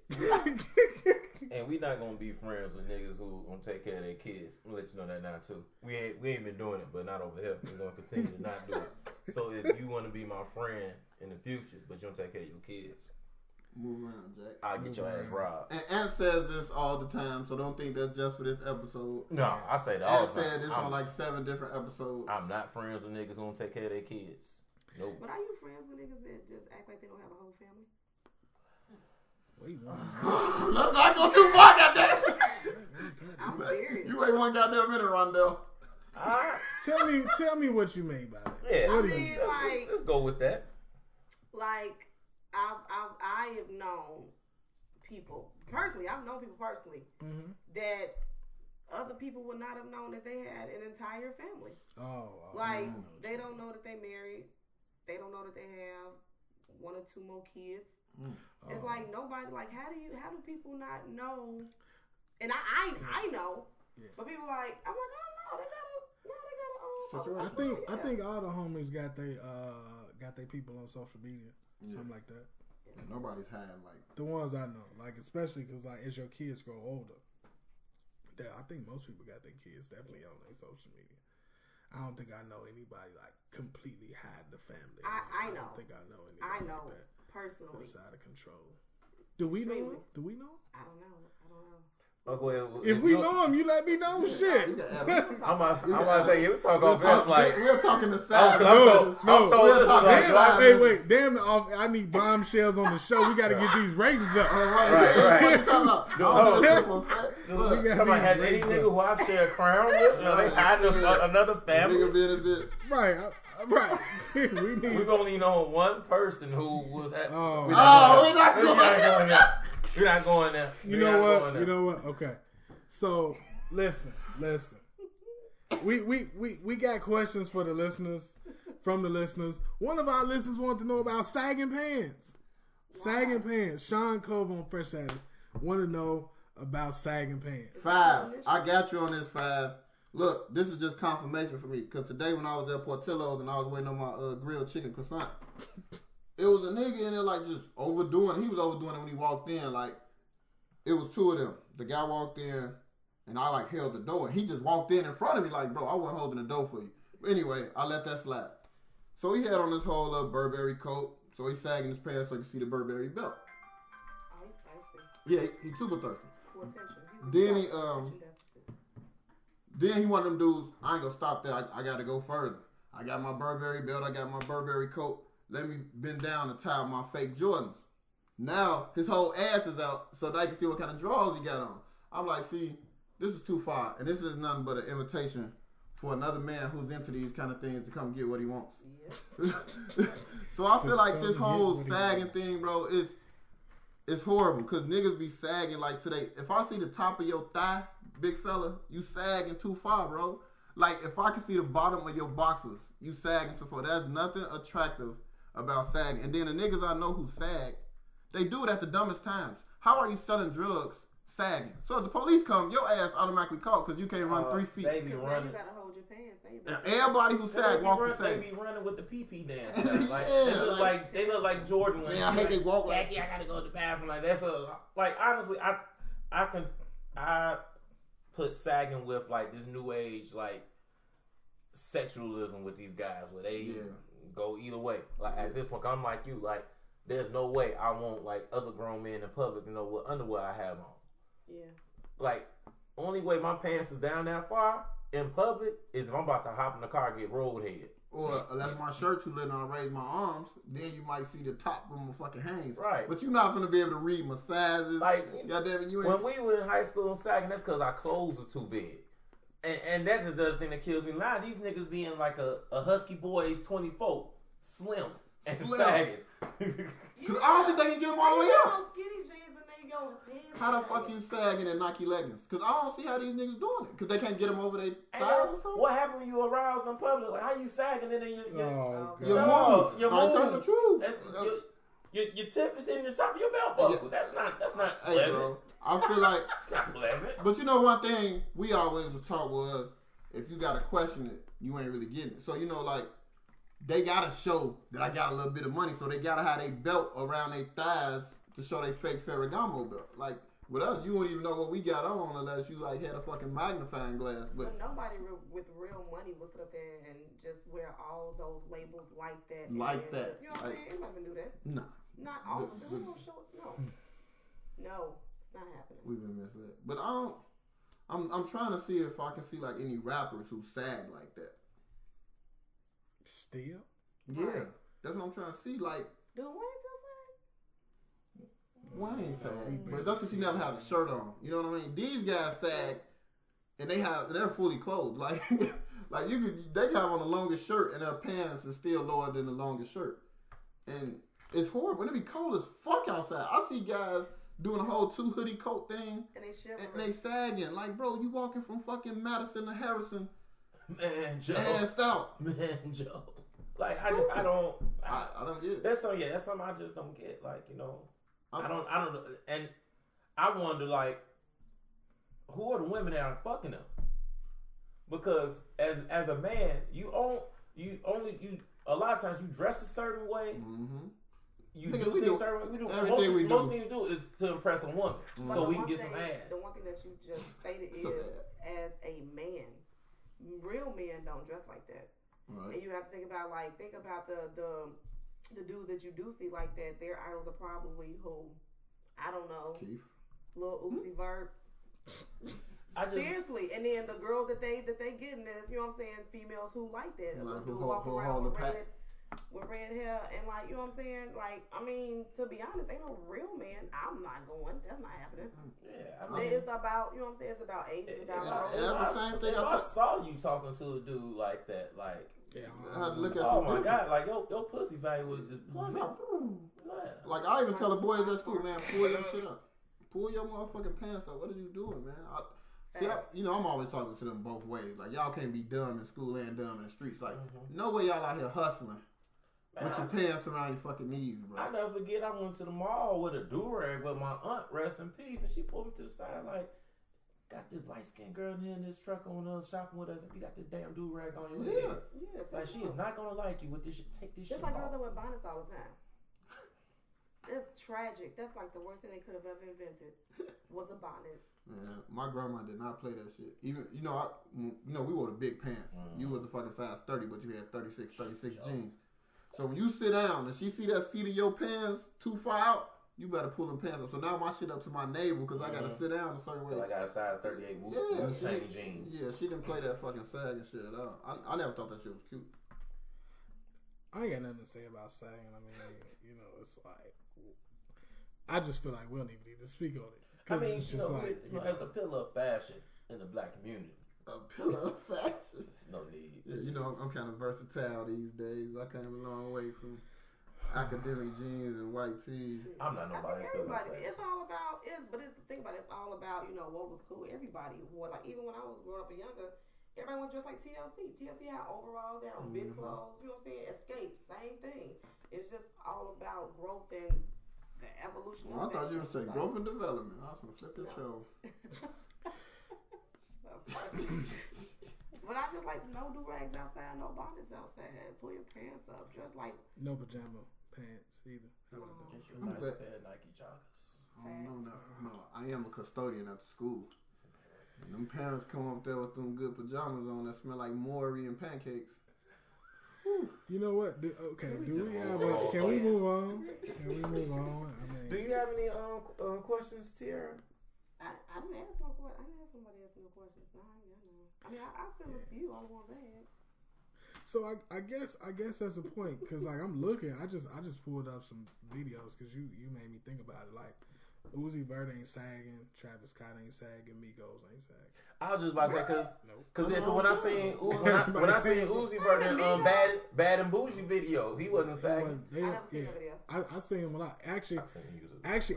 C: And we not gonna be friends with niggas who gonna take care of their kids. I'm gonna let you know that now too. We ain't been doing it, but not over here. We're gonna continue to not do it. So if you want to be my friend in the future, but you don't take care of your kids,
E: move around, Jack.
C: I'll get your ass robbed.
E: And Ant says this all the time, so don't think that's just for this episode.
C: No, I say that all the time.
E: Ant said this on like 7 different episodes.
C: I'm not friends with niggas who don't take care of their kids. Nope.
D: But are you friends with niggas that just act like they don't have a whole family?
E: Let's not go too far, goddamn.
D: I'm serious.
E: You ain't one goddamn minute, Rondell.
B: Tell me what you mean by that.
C: Yeah,
B: what
C: let's go with that.
D: Like, I have known people personally. I've known people personally that other people would not have known that they had an entire family. Like they don't know that they married. They don't know that they have 1 or 2 more kids. It's like nobody. Like how do people not know? And I know, but people like I'm like they got
B: I think all the homies got they people on social media, something like that.
E: Yeah, nobody's had like
B: the ones I know, like especially because like as your kids grow older, I think most people got their kids definitely on their social media. I don't think I know anybody like completely hide the family.
D: I know.
B: I don't think I know anybody.
D: I know
B: like that.
D: Personally.
B: That's out of control. Do we know? Do we know?
D: I don't know.
B: If we know him, you let me know. Shit.
C: I'm about to say, you talk off air like
E: we're talking the side.
B: Wait. Damn, I need bombshells on the show. We got to get these ratings up.
C: Right. Somebody has any nigga who I've shared a crown with, they hide another family.
B: Right.
C: We've only known one person who was at.
E: We're not
C: going there. We're not going there.
B: You know what? Okay. So listen. We got questions for the listeners. From the listeners, one of our listeners wanted to know about sagging pants. Wow. Sagging pants. Sean Cove on Fresh Status want to know about sagging pants.
E: 5. I got you on this 5. Look, this is just confirmation for me because today when I was at Portillo's and I was waiting on my grilled chicken croissant, it was a nigga in there like just overdoing. He was overdoing it when he walked in. Like it was 2 of them. The guy walked in and I like held the door and he just walked in front of me like, bro, I wasn't holding the door for you. But anyway, I let that slide. So he had on this whole Burberry coat. So he's sagging his pants so you can see the Burberry belt.
D: Oh, he's thirsty.
E: Yeah, he's super thirsty.
D: For attention.
E: Then he one of them dudes, I ain't gonna stop there. I gotta go further. I got my Burberry belt, I got my Burberry coat. Let me bend down and tie my fake Jordans. Now his whole ass is out so that I can see what kind of drawers he got on. I'm like, see, this is too far. And this is nothing but an invitation for another man who's into these kind of things to come get what he wants. Yeah. So I feel like this whole sagging thing, bro, it's horrible because niggas be sagging like today. If I see the top of your thigh, big fella, you sagging too far, bro. Like if I can see the bottom of your boxers, you sagging too far. There's nothing attractive about sagging. And then the niggas I know who sag, they do it at the dumbest times. How are you selling drugs sagging? So if the police come, your ass automatically caught because you can't run 3 feet.
C: They be running.
D: You gotta hold your pants.
E: Everybody who sag walk the same.
C: They be running with the pee dance. Like they look like Jordan. When
E: I hate they walk
C: like, I gotta go to the bathroom. Like that's honestly, I put sagging with like this new age like sexualism with these guys where they go either way. Like at this point, I'm like you. Like there's no way I want like other grown men in public to know what underwear I have on.
D: Yeah.
C: Like only way my pants is down that far in public is if I'm about to hop in the car and get roadhead.
E: Or unless my shirt too little and I raise my arms, then you might see the top of my fucking hands.
C: Right.
E: But you're not going to be able to read my sizes.
C: Like,
E: goddamn it, you ain't.
C: When we were in high school and sagging, that's because our clothes are too big. And that is the other thing that kills me. A lot of these niggas being like a Husky Boys 24, slim and sagging.
E: Because I don't think they can get them all the way up.
D: Skinny jeans and they go
E: how the fuck you sagging in Nike leggings? Because I don't see how these niggas doing it. Because they can't get them over their thighs or something.
C: What happened when you aroused in public? Like, how you sagging and then
E: your
C: move?
E: I'm telling the truth.
C: Your tip is in the top of your belt buckle. That's not pleasant.
E: Hey, bro. I feel like
C: it's not pleasant.
E: But you know one thing we always was taught was if you gotta question it, you ain't really getting it. So you know like they gotta show that I got a little bit of money, so they gotta have their belt around their thighs to show they fake Ferragamo belt. Like With us, you wouldn't even know what we got on unless you like had a fucking magnifying glass.
D: But nobody with real money will sit up there and just wear all those labels like that.
E: Like that.
D: You know what I'm saying? Anybody can do that.
E: No.
D: Not all of them. No, it's not happening.
E: We've been misled. But I'm trying to see if I can see like any rappers who sag like that.
B: Still?
E: Yeah.
D: Right.
E: That's what I'm trying to see. Like,
D: Do Wayne still sag?
E: Wayne sag, but that's because he never had a shirt on. You know what I mean? These guys sag, and they're fully clothed. Like, like they can have on the longest shirt, and their pants is still lower than the longest shirt, and it's horrible. It be cold as fuck outside. I see guys doing a whole 2 hoodie coat thing,
D: and they shivering.
E: and they sagging. Like, bro, you walking from fucking Madison to Harrison,
C: man, Joe,
E: assed out,
C: man, Joe. Like, I
E: don't get it.
C: That's something I just don't get. Like, you know, I don't, and I wonder, like, who are the women that are fucking them? Because as a man, a lot of times you dress a certain way.
E: Mm-hmm.
C: You do things a certain way. Most things you do is to impress a woman, so we can get some ass.
D: The one thing that you just stated is, as a man, real men don't dress like that.
E: Right.
D: And you have to think about the dudes that you do see like that. Their idols are probably who? I don't know.
E: Keith.
D: Lil Uzi Vert. Seriously, and then the girls that they getting is, you know what I'm saying, females who like that.
E: Like
D: who walk around with red hair and like, you know what I'm saying? Like, I mean, to be honest, ain't no real man. I'm not going. That's not happening. Yeah, it's about, you know what I'm saying? It's about age. It's about
C: I saw you talking to a dude like that, like.
E: Yeah, I had to look at
C: oh my god, like your pussy value was just plummet.
E: Like I even tell the boys at school, man, pull your shit up, pull your motherfucking pants up. What are you doing, man? I'm always talking to them both ways. Like y'all can't be dumb in school and dumb in the streets. Like no way y'all out here hustling with your pants around your fucking knees, bro.
C: I never forget. I went to the mall with a do-rag with my aunt, rest in peace, and she pulled me to the side like. Got this light skinned girl in here in this truck on us shopping with us, and you got this damn do rag on your head. Yeah, like she is not gonna like you with this shit. Take this shit off.
D: Just like girls that wear bonnets all the time. That's tragic. That's like the worst thing they could have ever invented. Was a bonnet.
E: Yeah, my grandma did not play that shit. Even we wore the big pants. You was a fucking size 30, but you had 36 jeans. So when you sit down and she see that seat of your pants too far out. You better pull them pants up. So now my shit up to my navel because I got to sit down a certain way.
C: I got a size 38 Wu-Tang jeans.
E: Yeah, she didn't play that fucking sagging shit at all. I never thought that shit was cute.
B: I ain't got nothing to say about sagging. I mean, it's like, I just feel like we don't even need to speak on it.
C: I mean, it's just it's a pillar of fashion in the black community.
E: A pillar of fashion?
C: There's no need.
E: Yeah, I'm kind of versatile these days. I came a long way from academic jeans and white tees.
C: I'm not nobody.
D: Everybody. It's all about. But it's the thing about it. It's all about what was cool. Everybody wore, like, even when I was growing up and younger, everybody was dressed like TLC. TLC had overalls, they had on big clothes. You know what I'm saying? Escape, same thing. It's just all about growth and the evolution.
E: Well, I thought you were saying growth and development. I was gonna flip your show.
D: But I just like no do rags outside, no bonnets outside. Pull your pants up, just like
B: no pajama pants either. How about that?
C: Get you a nice pair of Nike joggers.
E: No. I am a custodian at the school. And them parents come up there with them good pajamas on that smell like Maury and pancakes. Whew.
B: You know what? Can we move on? Can we move on? I mean,
C: do you have any questions, Tiara?
D: I didn't ask no question. I didn't ask somebody else no questions. I mean, I feel a few on the ones I had.
B: So I guess that's a point because like I'm looking, I just pulled up some videos because you made me think about it. Like Uzi Vert ain't sagging, Travis Scott ain't sagging, Migos ain't sagging.
C: I was just about to say because when I seen Uzi Vert in Bad and Bougie video, he wasn't sagging.
B: I seen when actually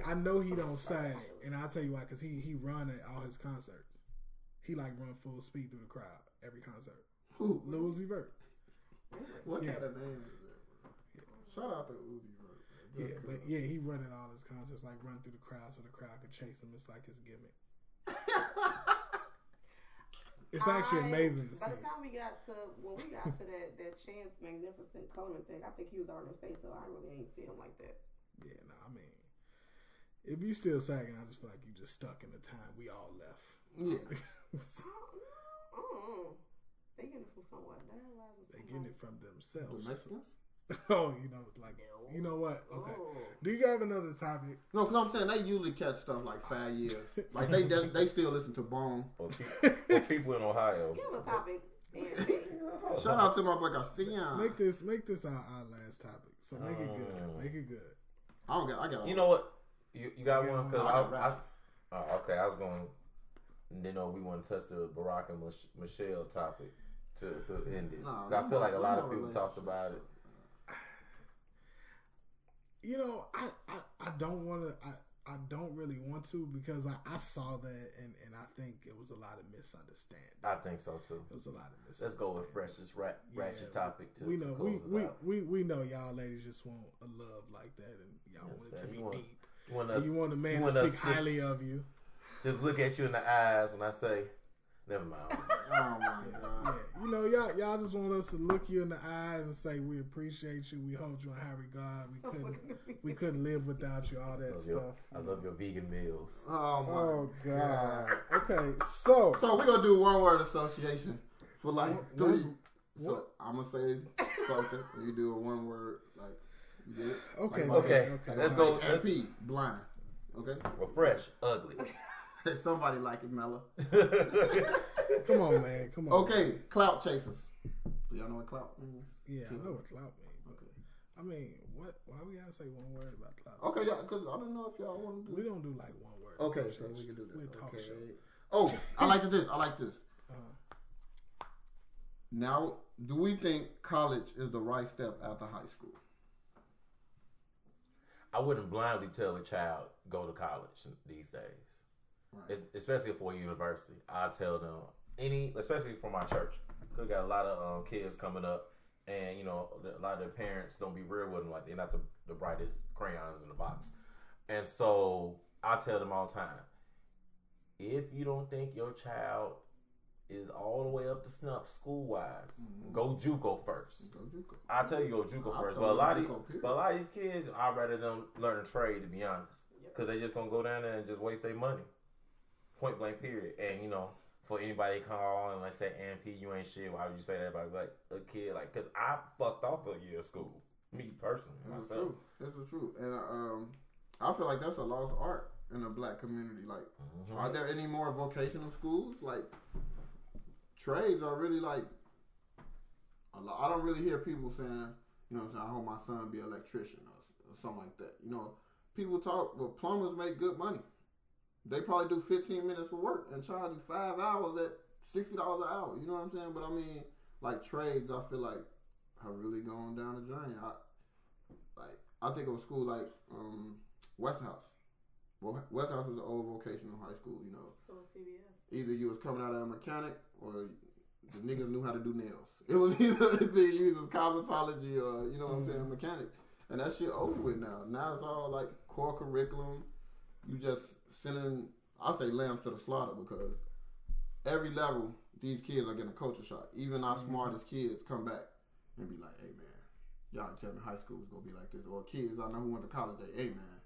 B: I know he don't sag, and I'll tell you why because he run at all his concerts. He like run full speed through the crowd every concert.
E: Who?
B: Lil Uzi Vert.
E: What kind of name is that? Yeah. Shout out to Uzi Vert.
B: He run at all his concerts, like run through the crowd so the crowd could chase him. It's like his gimmick. It's actually amazing to see.
D: By the time we got to that Chance Magnificent Coleman thing, I think he was already in space, so I really ain't see him like that.
B: Yeah, no, I mean, if you still sagging, I just feel like you just stuck in the time we all left.
E: Yeah.
D: They getting it from somewhere.
B: They getting it from themselves.
E: The Mexicans?
B: Oh, you know what? Okay. Do you have another topic?
E: No, because I'm saying they usually catch stuff like 5 years. Like they still listen to Bone.
C: Or people in Ohio.
D: Give them a topic.
E: Shout out to my boy Garcia.
B: Make this our last topic. So make it good. Make it good.
E: I got.
C: You know what? You got one? Because okay, I was going. We want to touch the Barack and Michelle topic to end it. No, I feel like a lot of people talked about it.
B: I don't want to. I don't really want to because I saw that and I think it was a lot of misunderstanding.
C: I think so too.
B: It was a lot of misunderstanding.
C: Let's go with freshest ratchet topic too.
B: We know we know y'all ladies just want a love like that and y'all want it to be deep. You want a man to speak highly of you.
C: Just look at you in the eyes when I say, never mind.
E: Oh my God.
B: Yeah. Y'all just want us to look you in the eyes and say we appreciate you, we hold you in high regard, we couldn't live without you, all that stuff.
C: I love your vegan meals.
E: Oh my God.
B: Okay, so
E: we're gonna do one word association for like 3. So I'm gonna say something, and you do a one word like you did.
C: Okay. Let's go.
E: MP blind. Okay.
C: Well, fresh, ugly.
E: Somebody like it, Mella.
B: Come on, man. Come on.
E: Okay, clout chasers. Do y'all know what clout means?
B: Yeah, I know what clout means. Okay. I mean, what? Why we gotta say one word about clout?
E: Okay, yeah, because I don't know if y'all want to do.
B: We don't do like one word.
E: Okay, so we can do this.
B: We'll talk show.
E: Oh, I like this. Now, do we think college is the right step after high school?
C: I wouldn't blindly tell a child go to college these days. Right. Especially for a university. I tell them especially for my church, because we got a lot of kids coming up, and a lot of their parents don't be real with them, like they're not the brightest crayons in the box. And so I tell them all the time, if you don't think your child is all the way up to snuff school wise, go JUCO first. I tell you go JUCO first, but a lot of these kids, I'd rather them learn a trade, to be honest, because they just gonna go down there and just waste their money. Point blank, period. And for anybody to come on and say, "MP, you ain't shit," why would you say that about like a kid? Like, cause I fucked off a year of school, me personally, myself.
E: That's the truth. And I feel like that's a lost art in the black community. Like, are there any more vocational schools? Like, trades are really like. I don't really hear people saying, I hope my son be an electrician or something like that. People talk, but plumbers make good money. They probably do 15 minutes for work and charge you 5 hours at $60 an hour. You know what I'm saying? But I mean, like trades, I feel like have really gone down the drain. I think of a school like Westhouse. Well, Westhouse was an old vocational high school.
D: So was CBS.
E: Either you was coming out of a mechanic or the niggas knew how to do nails. It was either you was cosmetology or what I'm saying, mechanic. And that shit over with now. Now it's all like core curriculum. You just sending, I say lambs to the slaughter, because every level these kids are getting a culture shock. Even our smartest kids come back and be like, "Hey man, y'all tell me high school is gonna be like this." Or kids I know who went to college, "Hey man,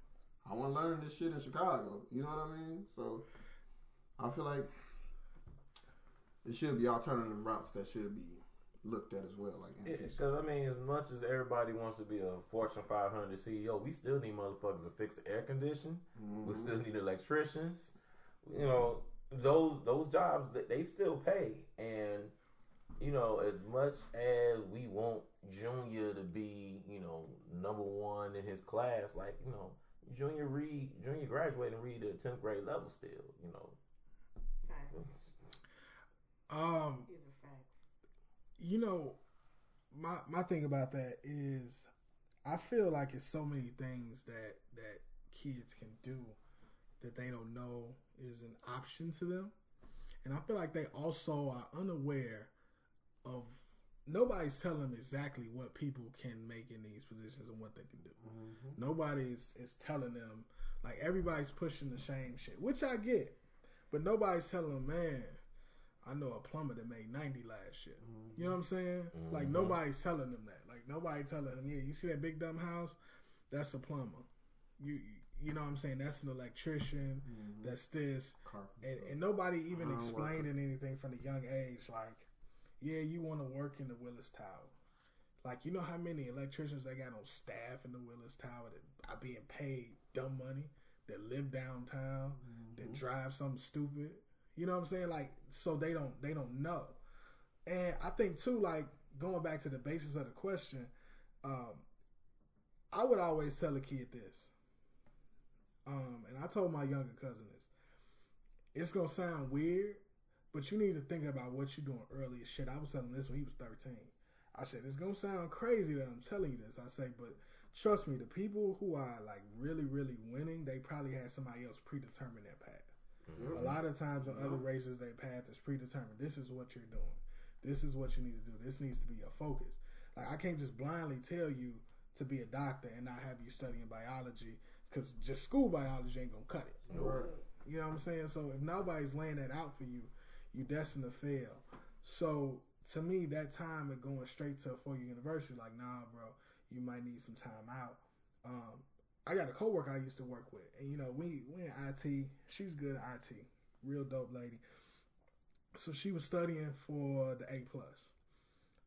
E: I want to learn this shit in Chicago." You know what I mean? So I feel like it should be alternative routes that should be looked at as well. Like,
C: because as much as everybody wants to be a Fortune 500 CEO, we still need motherfuckers to fix the air conditioning. We still need electricians. Those jobs that they still pay, and as much as we want Junior to be number one in his class, like Junior graduate and read at 10th grade level still.
D: These are facts.
B: My thing about that is I feel like it's so many things that kids can do that they don't know is an option to them. And I feel like they also are unaware of, nobody's telling them exactly what people can make in these positions and what they can do. Nobody's is telling them, like, everybody's pushing the same shit, which I get. But nobody's telling them, man, I know a plumber that made 90 last year. You know what I'm saying? Like, nobody's telling them that. Like, nobody telling them, yeah, you see that big dumb house? That's a plumber. You you know what I'm saying, that's an electrician, that's this. And nobody even explaining anything from a young age. Like, yeah, you want to work in the Willis Tower. Like, you know how many electricians they got on staff in the Willis Tower that are being paid dumb money, that live downtown, that drive something stupid. You know what I'm saying? Like, so they don't know. And I think too, like, going back to the basis of the question, I would always tell a kid this. And I told my younger cousin this. It's gonna sound weird, but you need to think about what you're doing early as shit. I was telling him this when he was 13. I said, it's going to sound crazy that I'm telling you this. I say, but trust me, the people who are like really, really winning, they probably had somebody else predetermine their path. A lot of times on other races, their path is predetermined. This is what you're doing. This is what you need to do. This needs to be your focus. Like, I can't just blindly tell you to be a doctor and not have you studying biology, because just school biology ain't going to cut it.
E: Right.
B: You know what I'm saying? So if nobody's laying that out for you, you're destined to fail. So to me, that time of going straight to a 4-year university, like, nah, bro, you might need some time out. I got a coworker I used to work with, and you know, we in IT. She's good at IT, real dope lady. So she was studying for the A+.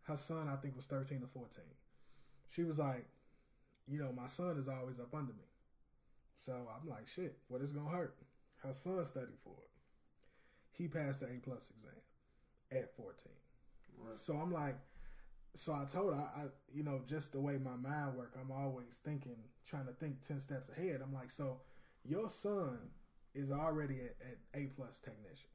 B: Her son, I think, was 13 or 14. She was like, you know, my son is always up under me. So I'm like, shit, what is gonna hurt? Her son studied for it. He passed the A+ exam at 14. Right. So I'm like, so I told her, I you know, just the way my mind work, I'm always trying to think 10 steps ahead. I'm like, so your son is already at A+ technician.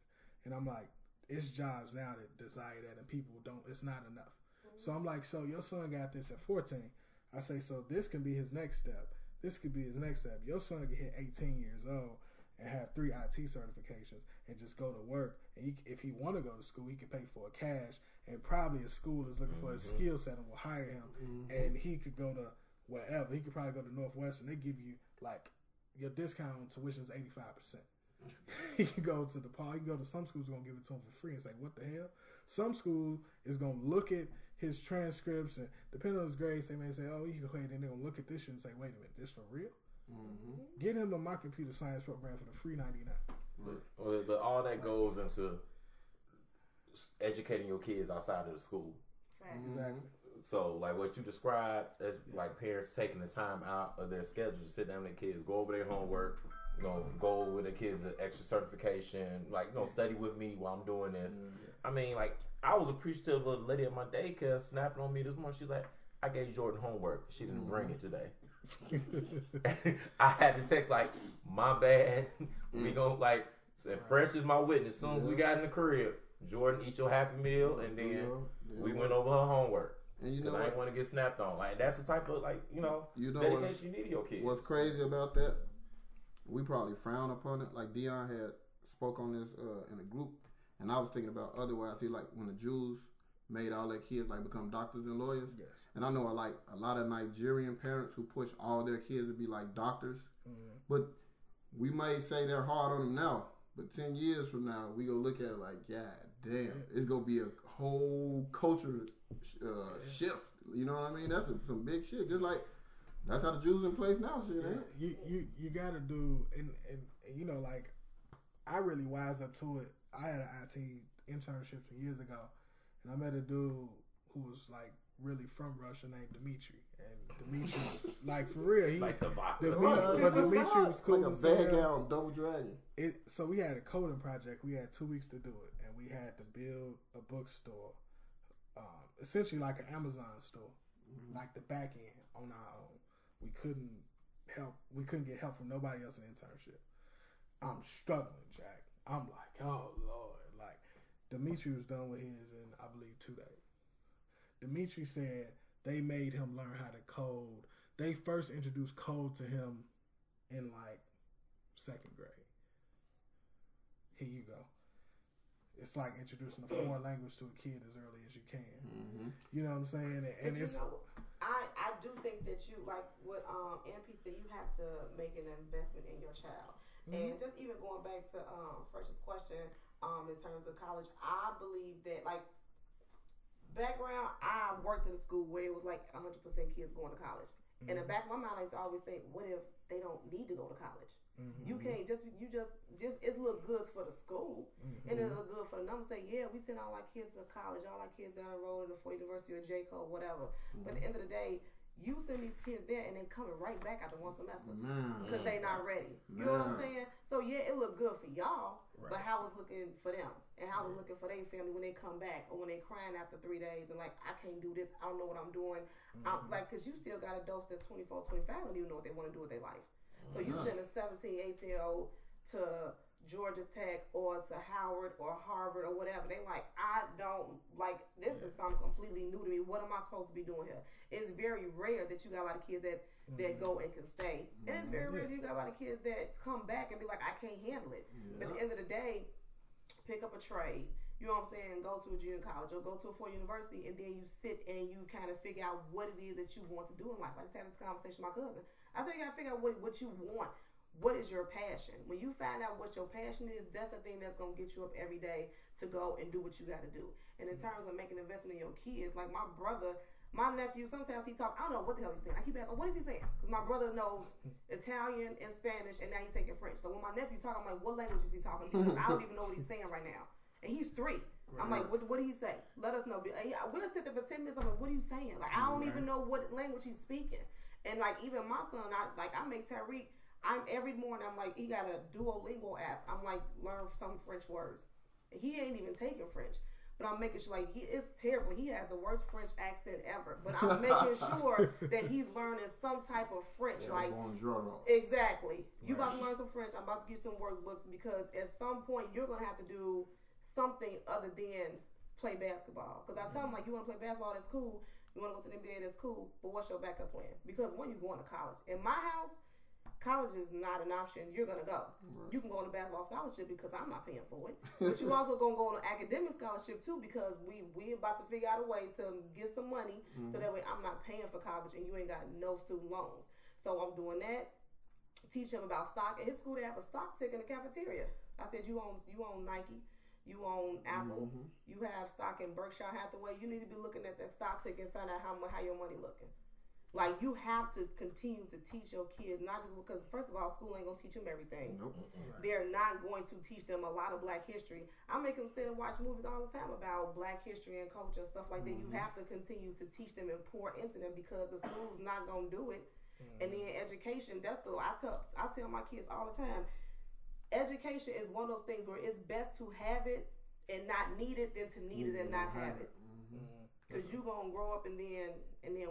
B: And I'm like, it's jobs now that desire that, and people don't, it's not enough. So I'm like, so your son got this at 14. I say, so this can be his next step. This could be his next step. Your son can hit 18 years old and have 3 IT certifications and just go to work. And if he want to go to school, he can pay for it cash. And probably a school is looking for his skill set and will hire him. And he could go to wherever. He could probably go to Northwestern. They give you, like, your discount on tuition is 85%. He can go to DePaul. He can go to some schools going to give it to him for free and say, what the hell? Some school is going to look at his transcripts, and depending on his grades, they may say, oh, he can go ahead, and they're going to look at this shit and say, wait a minute, this for real? Get him to my computer science program for the free $99.
C: But all that goes into educating your kids outside of the school.
B: Exactly.
C: So, like what you described, that's like parents taking the time out of their schedule to sit down with their kids, go over their homework, you know, go with their kids an extra certification, like, you know, study with me while I'm doing this. I mean, like, I was appreciative of the lady at my daycare snapping on me this morning. She's like, I gave Jordan homework. She didn't bring it today. I had to text like, my bad. We gonna like, fresh is my witness. As soon as we got in the crib, Jordan, eat your Happy Meal, and then we went over her homework. And you know, I didn't want to get snapped on. Like, that's the type of, like, you know dedication you need to your kids.
E: What's crazy about that? We probably frown upon it. Like Dion had spoke on this in a group, and I was thinking about other way. I feel like when the Jews made all their kids like become doctors and lawyers. Yes. And I know like a lot of Nigerian parents who push all their kids to be like doctors. But we might say they're hard on them now, but 10 years from now, we gonna look at it like, God damn, it's gonna be a whole culture shift. You know what I mean? That's some big shit. Just like that's how the Jews in place now. Shit, ain't it?
B: You gotta do, and you know, like, I really wise up to it. I had an IT internship some years ago, and I met a dude who was like really from Russia named Dimitri. And Dimitri, like, for real, he
C: like the vodka.
B: But Dimitri was cool.
E: Like a bad guy on Double Dragon.
B: So we had a coding project. We had 2 weeks to do it, and we had to build a bookstore, essentially like an Amazon store, like the back end on our own. We couldn't get help from nobody else in the internship. I'm struggling, Jack. I'm like, oh Lord. Like, Dimitri was done with his in, I believe, 2 days. Dimitri said they made him learn how to code. They first introduced code to him in like 2nd grade. Here you go. It's like introducing a foreign language to a kid as early as you can. You know what I'm saying? And it's...
D: I do think that you, like what MP said, you have to make an investment in your child. And just even going back to Fresh's question, in terms of college, I believe that, like, background, I worked in a school where it was like 100% kids going to college. In the back of my mind, I used to always think, what if they don't need to go to college? You can't just it look good for the school and it look good for the numbers. Say, yeah, we send all our kids to college, all our kids down the road to Ford University or JCO, whatever. But at the end of the day, you send these kids there and they coming right back after one semester because they not ready. You know what I'm saying? So yeah, it look good for y'all, but how it's looking for them and how it's looking for their family when they come back or when they crying after 3 days and like, I can't do this, I don't know what I'm doing. I'm like, because you still got adults that's 24, 25 and you know what they want to do with their life. So you send a 17, 18-year-old to Georgia Tech or to Howard or Harvard or whatever. They like, I don't like this is something completely new to me. What am I supposed to be doing here? It's very rare that you got a lot of kids that go and can stay. And it's very rare that you got a lot of kids that come back and be like, I can't handle it. But at the end of the day, pick up a trade. You know what I'm saying? Go to a junior college or go to a 4 university and then you sit and you kind of figure out what it is that you want to do in life. I just had this conversation with my cousin. I said, you got to figure out what you want. What is your passion? When you find out what your passion is, that's the thing that's going to get you up every day to go and do what you got to do. And in terms of making an investment in your kids, like my brother, my nephew, sometimes he talk, I don't know what the hell he's saying. I keep asking, what is he saying? Because my brother knows Italian and Spanish, and now he's taking French. So when my nephew talk, I'm like, what language is he talking? Because I don't even know what he's saying right now. And he's 3. I'm like, what did he say? Let us know. We'll sit there for 10 minutes. I'm like, what are you saying? Like, I don't even know what language he's speaking. And like, even my son, I make Tyreek, every morning, I'm like, he got a Duolingo app. I'm like, learn some French words. He ain't even taking French. But I'm making sure, like, it's terrible. He has the worst French accent ever. But I'm making sure that he's learning some type of French. Exactly. You about to learn some French. I'm about to give you some workbooks because at some point, you're going to have to do something other than play basketball. Because I tell him, like, you want to play basketball, that's cool. You want to go to the NBA, that's cool. But what's your backup plan? Because when you're going to college. In my house, college is not an option. You're going to go. You can go on a basketball scholarship because I'm not paying for it. But you also going to go on an academic scholarship too because we about to figure out a way to get some money so that way I'm not paying for college and you ain't got no student loans. So I'm doing that. Teach him about stock. At his school, they have a stock tick in the cafeteria. I said, you own Nike. You own Apple. You have stock in Berkshire Hathaway. You need to be looking at that stock tick and find out how your money looking. Like, you have to continue to teach your kids, not just because, first of all, school ain't going to teach them everything. They're not going to teach them a lot of black history. I make them sit and watch movies all the time about black history and culture and stuff like that. You have to continue to teach them and pour into them because the school's not going to do it. And then education, I tell my kids all the time, education is one of those things where it's best to have it and not need it than to need it and not have it. Because you're going to grow up and then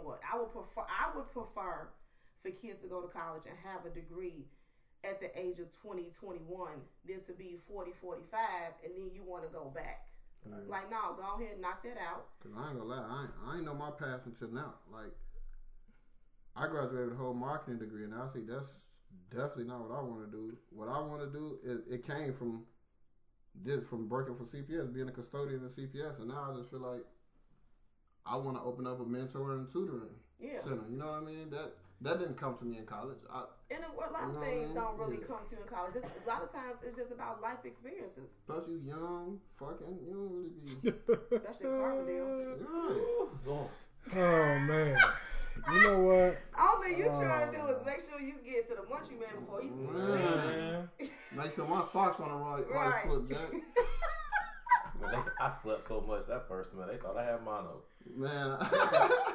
D: what? I would prefer for kids to go to college and have a degree at the age of 20, 21 than to be 40, 45 and then you want to go back. Like, no, go ahead and knock that out.
E: Because I ain't going to lie, I ain't know my path until now. Like, I graduated with a whole marketing degree and I see that's definitely not what I want to do. What I want to do it came from working for CPS, being a custodian at CPS, and now I just feel like I want to open up a mentoring and tutoring center. You know what I mean? That didn't come to me in college.
D: A lot of things don't really come to you in college. A lot of times it's just about life experiences.
E: Plus you young, fucking, you don't really be.
D: Especially in Carbondale.
B: Oh man. You know what?
D: All that you trying to do is make sure you get to the Munchie Man before you
E: make sure my socks on the right foot, Jack.
C: I slept so much that first semester, they thought I had mono.
E: Man.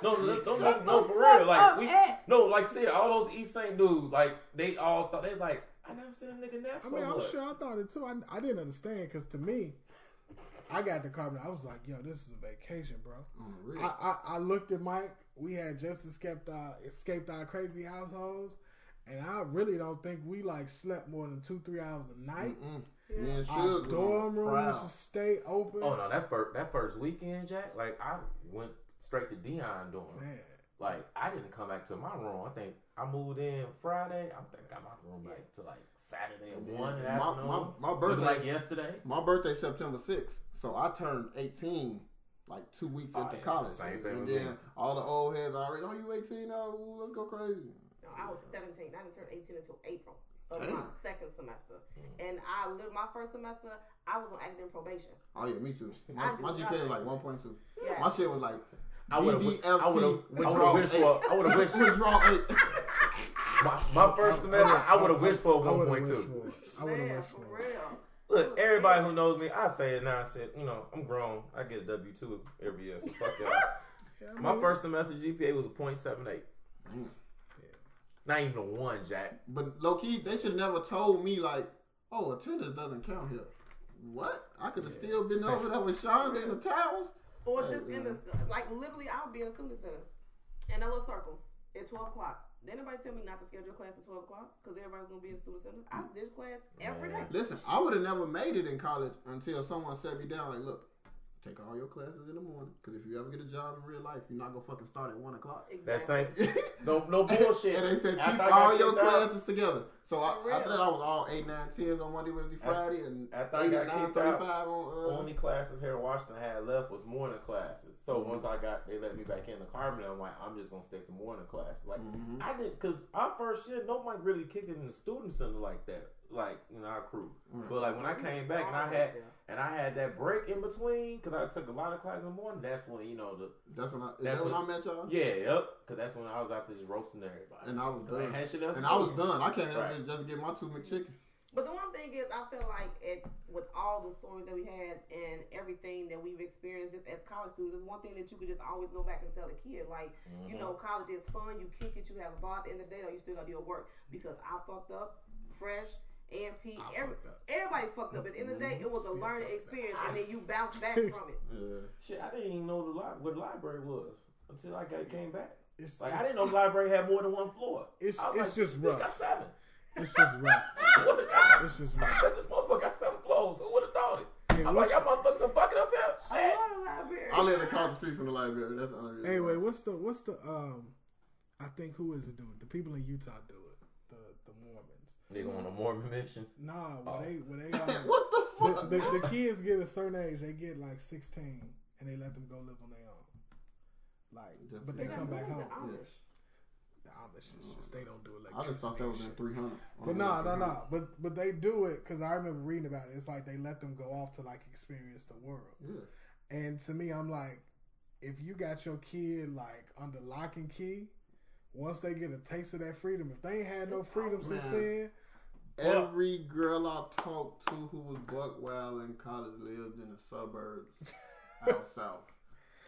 C: No, for real. Like, see, all those East St. dudes, like, they all thought, they was like, I never seen a nigga nap so much.
B: I'm sure I thought it too. I didn't understand because to me, I got the carbon. I was like, yo, this is a vacation, bro.
E: Oh, really?
B: I looked at Mike. We had just escaped our crazy households. And I really don't think we like slept more than 2-3 hours a night. Our dorm rooms stay open.
C: Oh no, that first weekend, Jack. Like I went straight to Dion dorm.
B: Man.
C: Like I didn't come back to my room. I think I moved in Friday. I think I got my room like to like Saturday at 1 in the afternoon.
E: My birthday
C: like yesterday.
E: My birthday September 6th, so I turned 18 like 2 weeks into college.
C: Same thing.
E: And then all the old heads already. Oh, you 18 now? Ooh, let's go crazy.
D: No, I was 17. I didn't turn 18 until April of my second semester. And my first semester, I was on academic probation.
E: Oh yeah, me too. My GPA was like 1.2.
D: Yeah.
E: My shit was like,
C: I would have wished for. I would have wished for.
E: Withdraw 8.
C: My first semester, I would have wished for a 1.2.
B: I would have wished for
D: real.
C: Look, everybody who knows me, I say it now. Shit, I'm grown. I get a W-2 every year. So fuck y'all. Yeah, my first semester GPA was a 0.78. Not even a 1, Jack.
E: But low key, they should never told me like, oh, attendance doesn't count here. What? I could have still been over there with Shonda in the towels.
D: Or just in the, like, literally, I would be in the student center in a little circle at 12 o'clock. Did anybody tell me not to schedule class at 12 o'clock? Because everybody's going to be in the student center. I ditch class every day.
E: Listen, I would have never made it in college until someone set me down like, look, take all your classes in the morning. Because if you ever get a job in real life, you're not going to fucking start at 1 o'clock.
C: Exactly. That same, no bullshit.
E: And they said, keep all your classes together. So after that, I was all 8, 9, 10s on Monday, Wednesday, Friday, and
C: after
E: 8,
C: I got
E: 9,
C: kicked
E: 35
C: out,
E: on...
C: only classes here in Washington had left was morning classes. So once they let me back in the carbon, I'm like, I'm just going to stick to morning classes. Like, I didn't, because our first year, nobody really kicked it in the student center like that. Like, our crew. But like when I came back and I had that break in between, because I took a lot of classes in the morning, that's when,
E: That's when I met y'all?
C: Yeah, yep. Because that's when I was out there just roasting everybody.
E: And I was done.
C: I
E: was done. I came out just get my 2 McChicken.
D: But the one thing is, I feel like with all the stories that we had and everything that we've experienced just as college students, there's one thing that you could just always go back and tell a kid. Like, college is fun. You kick it. You have a ball at the end of the day, or you still got to do your work. Because I fucked up, Fresh, AMP, everybody fucked up. At the end of the day, it was a learning experience, and then you bounce back from it.
E: Yeah.
C: Shit, I didn't even know what the library was until I came back. I didn't know the library had more than 1 floor.
B: It's
C: like,
B: just rough.
C: It's got 7.
B: It's just rough. It's just rough.
C: I said, this motherfucker got 7 floors. Who would have thought it? Yeah, I'm like, y'all motherfuckers gonna fuck it up here? Shit.
E: I live across the street from the library. That's the only reason.
B: Anyway, what's the I think who is it doing? The people in Utah do it. The Mormons.
C: They go on a Mormon mission?
B: Nah, when they
E: what the fuck?
B: The kids get a certain age, they get like 16 and they let them go live on their own. Like, but they come back home. The Amish is just, they don't do electricity.
E: I just thought that was in 300.
B: But no. But they do it because I remember reading about it. It's like they let them go off to like experience the world. Yeah. And to me, I'm like, if you got your kid like under lock and key, once they get a taste of that freedom, if they ain't had no freedom since then.
E: Every girl I talked to who was buck wild in college lived in the suburbs out south.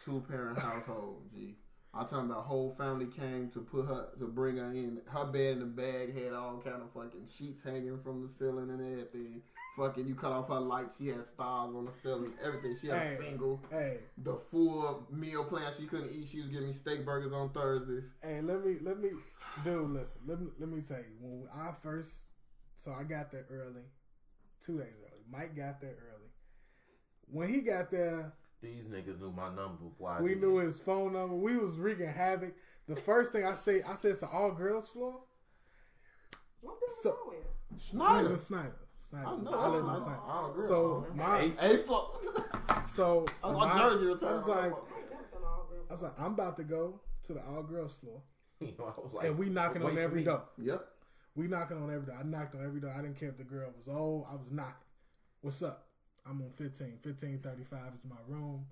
E: 2-parent household, G. I'm talking about whole family came to bring her in. Her bed in the bag had all kind of fucking sheets hanging from the ceiling and everything. Fucking, you cut off her lights. She had stars on the ceiling. Everything. She had a single. The full meal plan she couldn't eat. She was giving me steak burgers on Thursdays.
B: Hey, let me, dude, listen. Let me tell you. When I first, so I got there early, 2 days early. Mike got there early. When he got there,
C: these niggas knew my number before
B: we knew his phone number. We was wreaking havoc. The first thing I said it's an all girls floor.
D: What the
B: Snyder.
E: I know. Snyder.
B: So my
E: A floor.
B: So
E: my jersey retired.
B: I was like, I'm about to go to the all girls floor, and we knocking on every door.
E: Yep.
B: We knocking on every door. I knocked on every door. I didn't care if the girl was old. I was knocking. What's up? I'm on 1535 is my room.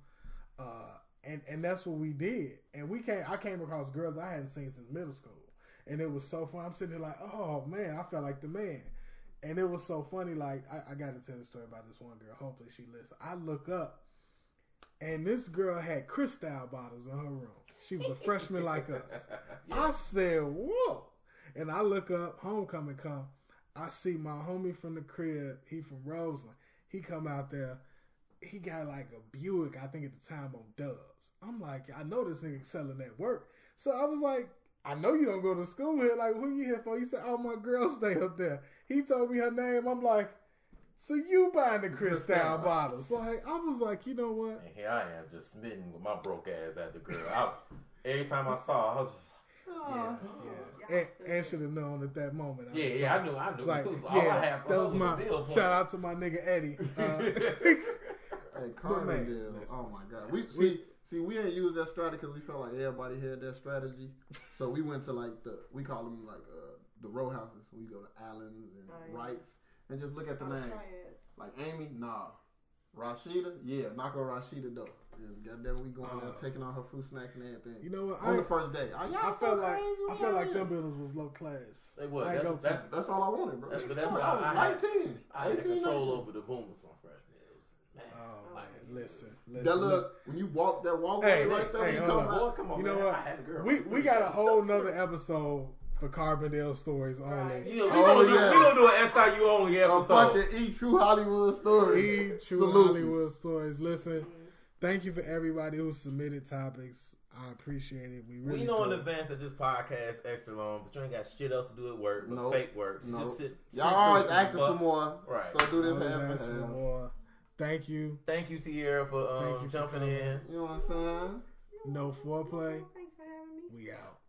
B: And that's what we did. And I came across girls I hadn't seen since middle school. And it was so fun. I'm sitting there like, oh man, I felt like the man. And it was so funny. Like, I got to tell the story about this one girl. Hopefully she listens. I look up and this girl had Cristal bottles in her room. She was a freshman like us. Yeah. I said, whoa. And I look up, homecoming come. I see my homie from the crib. He from Roseland. He come out there. He got like a Buick, I think at the time, on Dubs. I'm like, I know this nigga selling that work. So I was like, I know you don't go to school here. Like, who you here for? He said, oh, my girl stay up there. He told me her name. I'm like, so you buying the Cristal bottles. Like, I was like, you know what?
C: And here I am just smitten with my broke ass at the girl. Every time I saw her, I was just
B: yeah. And should have known at that moment.
C: I knew.
B: Like, that was my shout out to my nigga Eddie.
E: Hey, Carbondale. Oh my God. We ain't used that strategy because we felt like everybody had that strategy. So we went to like we call them like the row houses. We go to Allen's and Wrights and just look at the names. Like Amy, nah. Rashida, yeah, knock on Rashida though. And goddamn, we going there taking on her fruit snacks and everything.
B: You know what?
E: On the first day,
B: I felt like them buildings was low class.
C: They was.
E: That's all I wanted, bro.
C: That's why
E: I was 19.
C: I had control over the boomers my freshman year.
B: Oh man, listen.
E: That look when you walk that walkway right there, you come out.
C: Come on,
B: you know
C: man.
B: what?
C: I had a girl.
B: We got a whole nother episode for Carbondale stories only.
D: Right.
C: You know, we gonna do an SIU only episode.
E: A fucking True Hollywood story.
B: True Hollywood stories. Listen, thank you for everybody who submitted topics. I appreciate it. We
C: know in advance that this podcast extra long, but you ain't got shit else to do at work, but fake work. So just sit.
E: Y'all always asking for more,
C: right?
E: So do this half and half.
B: More. Thank you,
C: Tierra, for jumping in.
E: You know what I'm saying?
B: No foreplay.
D: Thanks for having me.
B: We out.